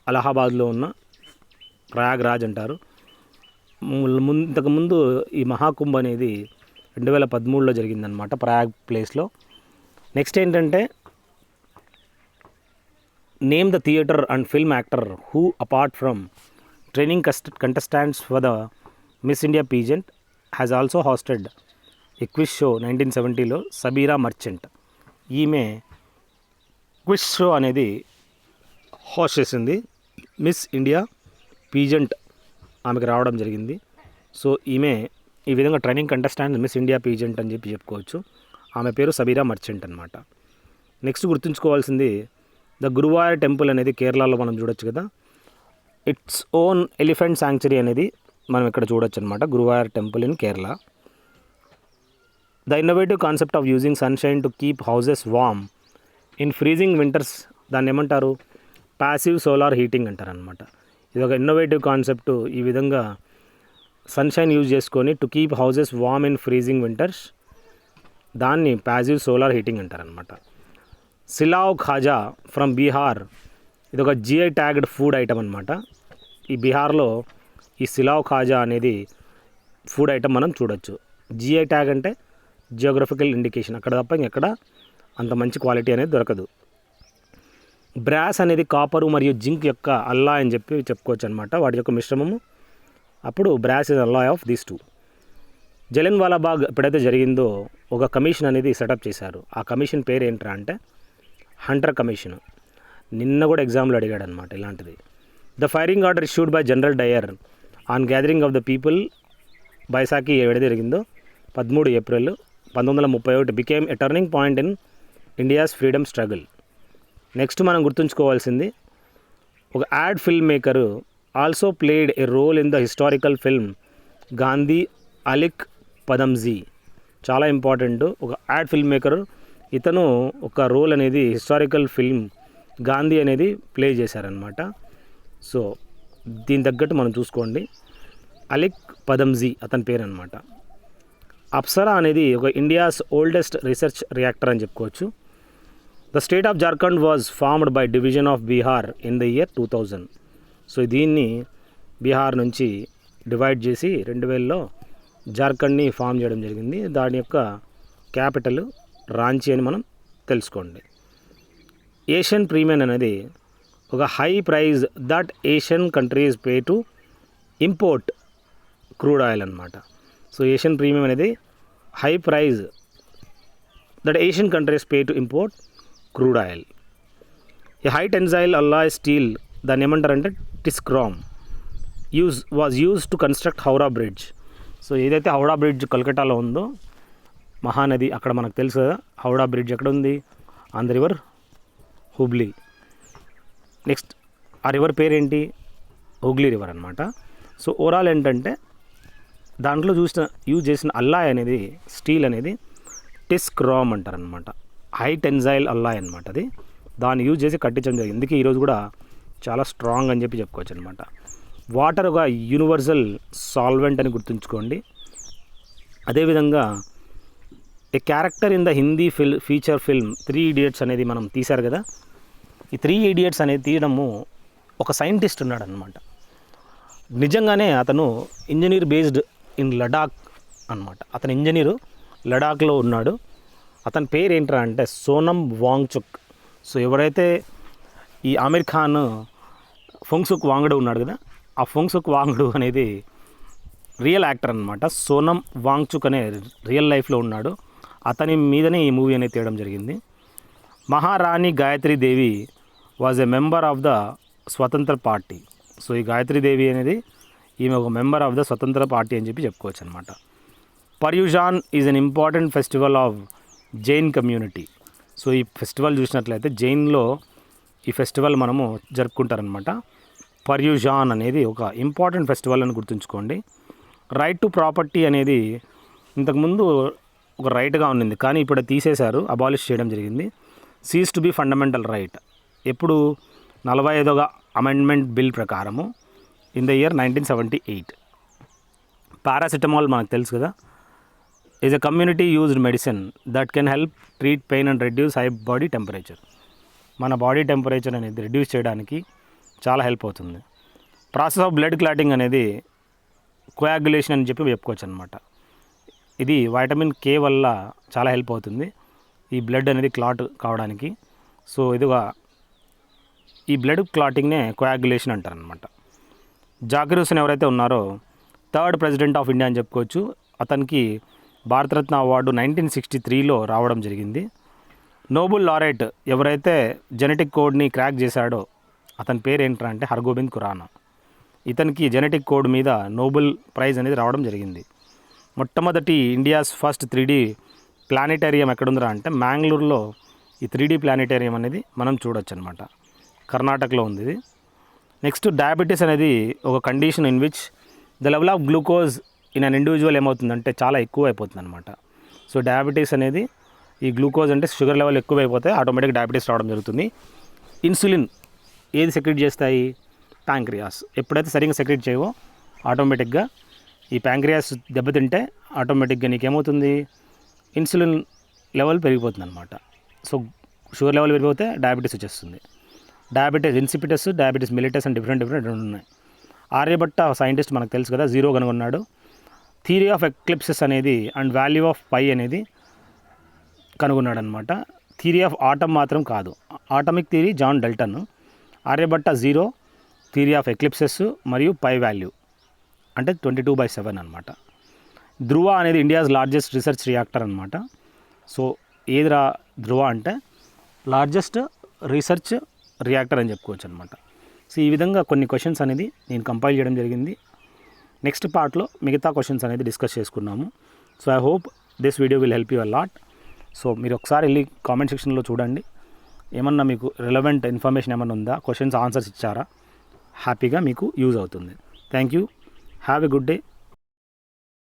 అలహాబాద్లో ఉన్న ప్రయాగ్రాజ్ అంటారు. ఇంతకుముందు ఈ మహాకుంభ్ అనేది 2013లో జరిగిందనమాట ప్రయాగ్ ప్లేస్లో. నెక్స్ట్ ఏంటంటే name the theatre and film actor who apart from training contestants for the Miss India pageant has also hosted a quiz show 1970లో సబీరా మర్చెంట్. ఈమె క్విజ్ షో అనేది హోస్ట్ చేసింది. మిస్ ఇండియా పీజెంట్ ఆమెకు రావడం జరిగింది. సో ఈమె ఈ విధంగా training contestant Miss India pageant అని చెప్పుకోవచ్చు. ఆమె పేరు సబీరా మర్చెంట్ అనమాట. నెక్స్ట్ గుర్తుంచుకోవాల్సింది ద గురువాయూర్ టెంపుల్ అనేది కేరళలో మనం చూడొచ్చు కదా. ఇట్స్ ఓన్ ఎలిఫెంట్ శాంక్చురీ అనేది మనం ఇక్కడ చూడొచ్చు అనమాట, Guruvayur temple in Kerala. The innovative concept of using sunshine to keep houses warm in freezing winters, దాన్ని ఏమంటారు? ప్యాసివ్ సోలార్ హీటింగ్ అంటారు అనమాట. ఇది ఒక ఇన్నోవేటివ్ కాన్సెప్ట్. ఈ విధంగా సన్షైన్ యూజ్ చేసుకొని to keep houses warm in freezing winters, దాన్ని ప్యాసివ్ సోలార్ హీటింగ్ అంటారనమాట. సిలావ్ ఖాజా ఫ్రమ్ బీహార్, ఇది ఒక జిఐ ట్యాగ్డ్ ఫుడ్ ఐటమ్ అనమాట. ఈ బీహార్లో ఈ సిలావ్ ఖాజా అనేది ఫుడ్ ఐటమ్ మనం చూడొచ్చు. జిఐ ట్యాగ్ అంటే జియోగ్రఫికల్ ఇండికేషన్, అక్కడ తప్ప ఇంకెక్కడ అంత మంచి క్వాలిటీ అనేది దొరకదు. బ్రాస్ అనేది కాపరు మరియు జింక్ యొక్క అల్లా అని చెప్పుకోవచ్చు అనమాట, వాటి యొక్క మిశ్రమము. అప్పుడు brass is alloy of these two. Jallianwala Bagh ఎప్పుడైతే జరిగిందో ఒక కమిషన్ అనేది సెటప్ చేశారు. ఆ కమిషన్ పేరు ఏంట్రా అంటే హంటర్ కమిషన్. నిన్న కూడా ఎగ్జామ్లో అడిగాడు అనమాట ఇలాంటిది. The firing order issued by General Dyer on gathering of the people Baisakhi ఏదైతే జరిగిందో 13 April 1931 became a turning point in India's freedom struggle. Next మనం గుర్తుంచుకోవాల్సింది ఒక ad film maker also played a role in the historical film Gandhi Alyque Padamsee. చాలా ఇంపార్టెంట్. ఒక యాడ్ ఫిల్మ్ మేకరు, ఇతను ఒక రోల్ అనేది హిస్టారికల్ ఫిల్మ్ గాంధీ అనేది ప్లే చేశారనమాట. సో దీని తగ్గట్టు మనం చూసుకోండి. అలిక్ పదంజీ అతని పేరు అనమాట. అప్సరా అనేది ఒక ఇండియాస్ ఓల్డెస్ట్ రీసెర్చ్ రియాక్టర్ అని చెప్పుకోవచ్చు. The state of Jharkhand was formed by division of Bihar in the year 2000. So దీన్ని బీహార్ నుంచి డివైడ్ చేసి 2000లో జార్ఖండ్ని ఫామ్ చేయడం జరిగింది. దాని యొక్క క్యాపిటల్ రాంచీ అని మనం తెలుసుకోండి. ఏషియన్ ప్రీమియం అనేది ఒక high price that Asian countries pay to import crude oil అనమాట. సో ఏషియన్ ప్రీమియం అనేది high price that Asian countries pay to import crude oil. ఈ హై టెన్సైల్ అల్లాయ్ స్టీల్ దాన్ని ఏమంటారంటే Tiscrom was use to construct Howrah Bridge. So ఏదైతే హౌరా బ్రిడ్జ్ కలకట్టాలో ఉందో, మహానది అక్కడ మనకు తెలుసు కదా. హౌరా బ్రిడ్జ్ ఎక్కడ ఉంది? On the river Hubli. Next ఆ రివర్ పేరేంటి? హుగ్లీ రివర్ అనమాట. సో ఓవరాల్ ఏంటంటే దాంట్లో యూజ్ చేసిన అల్లాయ్ అనేది, స్టీల్ అనేది టిస్క్రామ్ అంటారనమాట. హై టెన్సైల్ అల్లాయ్ అనమాట. అది దాన్ని యూజ్ చేసి కట్టించడం జరిగింది. అందుకే ఈరోజు కూడా చాలా స్ట్రాంగ్ అని చెప్పుకోవచ్చు అనమాట. వాటర్ ఒక యూనివర్సల్ సాల్వెంట్ అని గుర్తుంచుకోండి. అదేవిధంగా a character in the Hindi feature film 3 Idiots అనేది మనం తీశారు కదా. ఈ 3 Idiots అనేది తీయడము ఒక సైంటిస్ట్ ఉన్నాడు అనమాట. నిజంగానే అతను ఇంజనీర్ బేస్డ్ ఇన్ లడాక్ అనమాట. అతను ఇంజనీరు లడాక్లో ఉన్నాడు. అతని పేరు ఏంట్రా అంటే సోనమ్ వాంగ్చుక్. సో ఎవరైతే ఈ ఆమిర్ ఖాన్ ఫుంగ్సుక్ వాంగ్డు ఉన్నాడు కదా, ఆ ఫుంగ్సుక్ వాంగ్డు అనేది రియల్ యాక్టర్ అనమాట. సోనమ్ వాంగ్చుక్ అనే రియల్ లైఫ్లో ఉన్నాడు. అతని మీదనే ఈ మూవీ అనేది తీయడం జరిగింది. Maharani Gayatri Devi was a member of the Swatantra Party. So ఈ గాయత్రి దేవి అనేది ఈమె ఒక member of the Swatantra Party అని చెప్పుకోవచ్చు అనమాట. Paryushan is an important festival of Jain community. So ఈ ఫెస్టివల్ చూసినట్లయితే జైన్లో ఈ ఫెస్టివల్ మనము జరుపుకుంటారనమాట. పర్యూజాన్ అనేది ఒక ఇంపార్టెంట్ ఫెస్టివల్ అని గుర్తుంచుకోండి. రైట్ టు ప్రాపర్టీ అనేది ఇంతకుముందు ఒక రైట్గా ఉన్నింది, కానీ ఇప్పుడు తీసేశారు, అబాలిష్ చేయడం జరిగింది. Cease to be fundamental right. ఎప్పుడు 45వ అమెండ్మెంట్ బిల్ ప్రకారము ఇన్ ద ఇయర్ 1978. పారాసిటమాల్ మనకు తెలుసు కదా, is a community used medicine that can help treat pain and reduce high body temperature. మన బాడీ టెంపరేచర్ అనేది రెడ్యూస్ చేయడానికి చాలా హెల్ప్ అవుతుంది. ప్రాసెస్ ఆఫ్ బ్లడ్ క్లాటింగ్ అనేది కోయాగులేషన్ అని చెప్పుకోవచ్చు అనమాట. ఇది వైటమిన్ K వల్ల చాలా హెల్ప్ అవుతుంది ఈ బ్లడ్ అనేది క్లాట్ కావడానికి. సో ఇదిగా ఈ బ్లడ్ క్లాటింగ్నే కోయాగులేషన్ అంటారనమాట. జాకిర్ హుసేన్ ఎవరైతే ఉన్నారో 3rd ప్రెసిడెంట్ ఆఫ్ ఇండియా అని చెప్పుకోవచ్చు. అతనికి భారతరత్న అవార్డు 1963లో రావడం జరిగింది. నోబెల్ లారెట్ ఎవరైతే జెనెటిక్ కోడ్ని క్రాక్ చేశాడో అతని పేరు ఏంటంటే అంటే హర్గోబింద్ ఖురానా. ఇతనికి జెనెటిక్ కోడ్ మీద నోబెల్ ప్రైజ్ అనేది రావడం జరిగింది. మొట్టమొదటి ఇండియాస్ ఫస్ట్ 3D ప్లానిటేరియం ఎక్కడుందిరా అంటే మ్యాంగ్లూరులో ఈ 3D ప్లానిటేరియం అనేది మనం చూడొచ్చు అనమాట. కర్ణాటకలో ఉంది ఇది. నెక్స్ట్ డయాబెటీస్ అనేది ఒక condition in which the level of glucose in an individual ఏమవుతుందంటే చాలా ఎక్కువ అయిపోతుంది అనమాట. సో డయాబెటీస్ అనేది ఈ గ్లూకోజ్ అంటే షుగర్ లెవెల్ ఎక్కువ అయిపోతే ఆటోమేటిక్గా డయాబెటీస్ రావడం జరుగుతుంది. ఇన్సులిన్ ఏది సెక్రెట్ చేస్తాయి? ప్యాంక్రియాస్. ఎప్పుడైతే సరిగ్గా సెక్రెట్ చేయవో ఆటోమేటిక్గా ఈ ప్యాంక్రియాస్ దెబ్బతింటే ఆటోమేటిక్గా నీకేమవుతుంది? ఇన్సులిన్ లెవెల్ పెరిగిపోతుంది అనమాట. సో షుగర్ లెవెల్ పెరిగిపోతే డయాబెటీస్ వచ్చేస్తుంది. డయాబెటీస్ ఇన్సిపిటస్, డయాబెటీస్ మిలిటస్ అని డిఫరెంట్ రెండు ఉన్నాయి. ఆర్యభట్ట సైంటిస్ట్ మనకు తెలుసు కదా, జీరో కనుగొన్నాడు. థియరీ ఆఫ్ ఎక్లిప్సెస్ అనేది అండ్ వాల్యూ ఆఫ్ పై అనేది కనుగొన్నాడు అనమాట. థియరీ ఆఫ్ ఆటమ్ మాత్రం కాదు. Atomic theory John Dalton, Aryabhata zero, theory of eclipses మరియు పై వాల్యూ అంటే 22/7 అనమాట. ధ్రువ అనేది ఇండియాస్ లార్జెస్ట్ రీసెర్చ్ రియాక్టర్ అనమాట. సో ఏదిరా ధ్రువ అంటే లార్జెస్ట్ రీసెర్చ్ రియాక్టర్ అని చెప్పుకోవచ్చు అనమాట. సో ఈ విధంగా కొన్ని క్వశ్చన్స్ అనేది నేను కంపైల్ చేయడం జరిగింది. నెక్స్ట్ పార్ట్లో మిగతా క్వశ్చన్స్ అనేది డిస్కస్ చేసుకున్నాము. So I hope this video will help you a lot. So మీరు ఒకసారి వెళ్ళి కామెంట్ సెక్షన్లో చూడండి, ఏమన్నా మీకు రిలవెంట్ ఇన్ఫర్మేషన్ ఏమన్నా ఉందా, క్వశ్చన్స్ ఆన్సర్స్ ఇచ్చారా, హ్యాపీగా మీకు యూజ్ అవుతుంది. Thank you. Have a good day.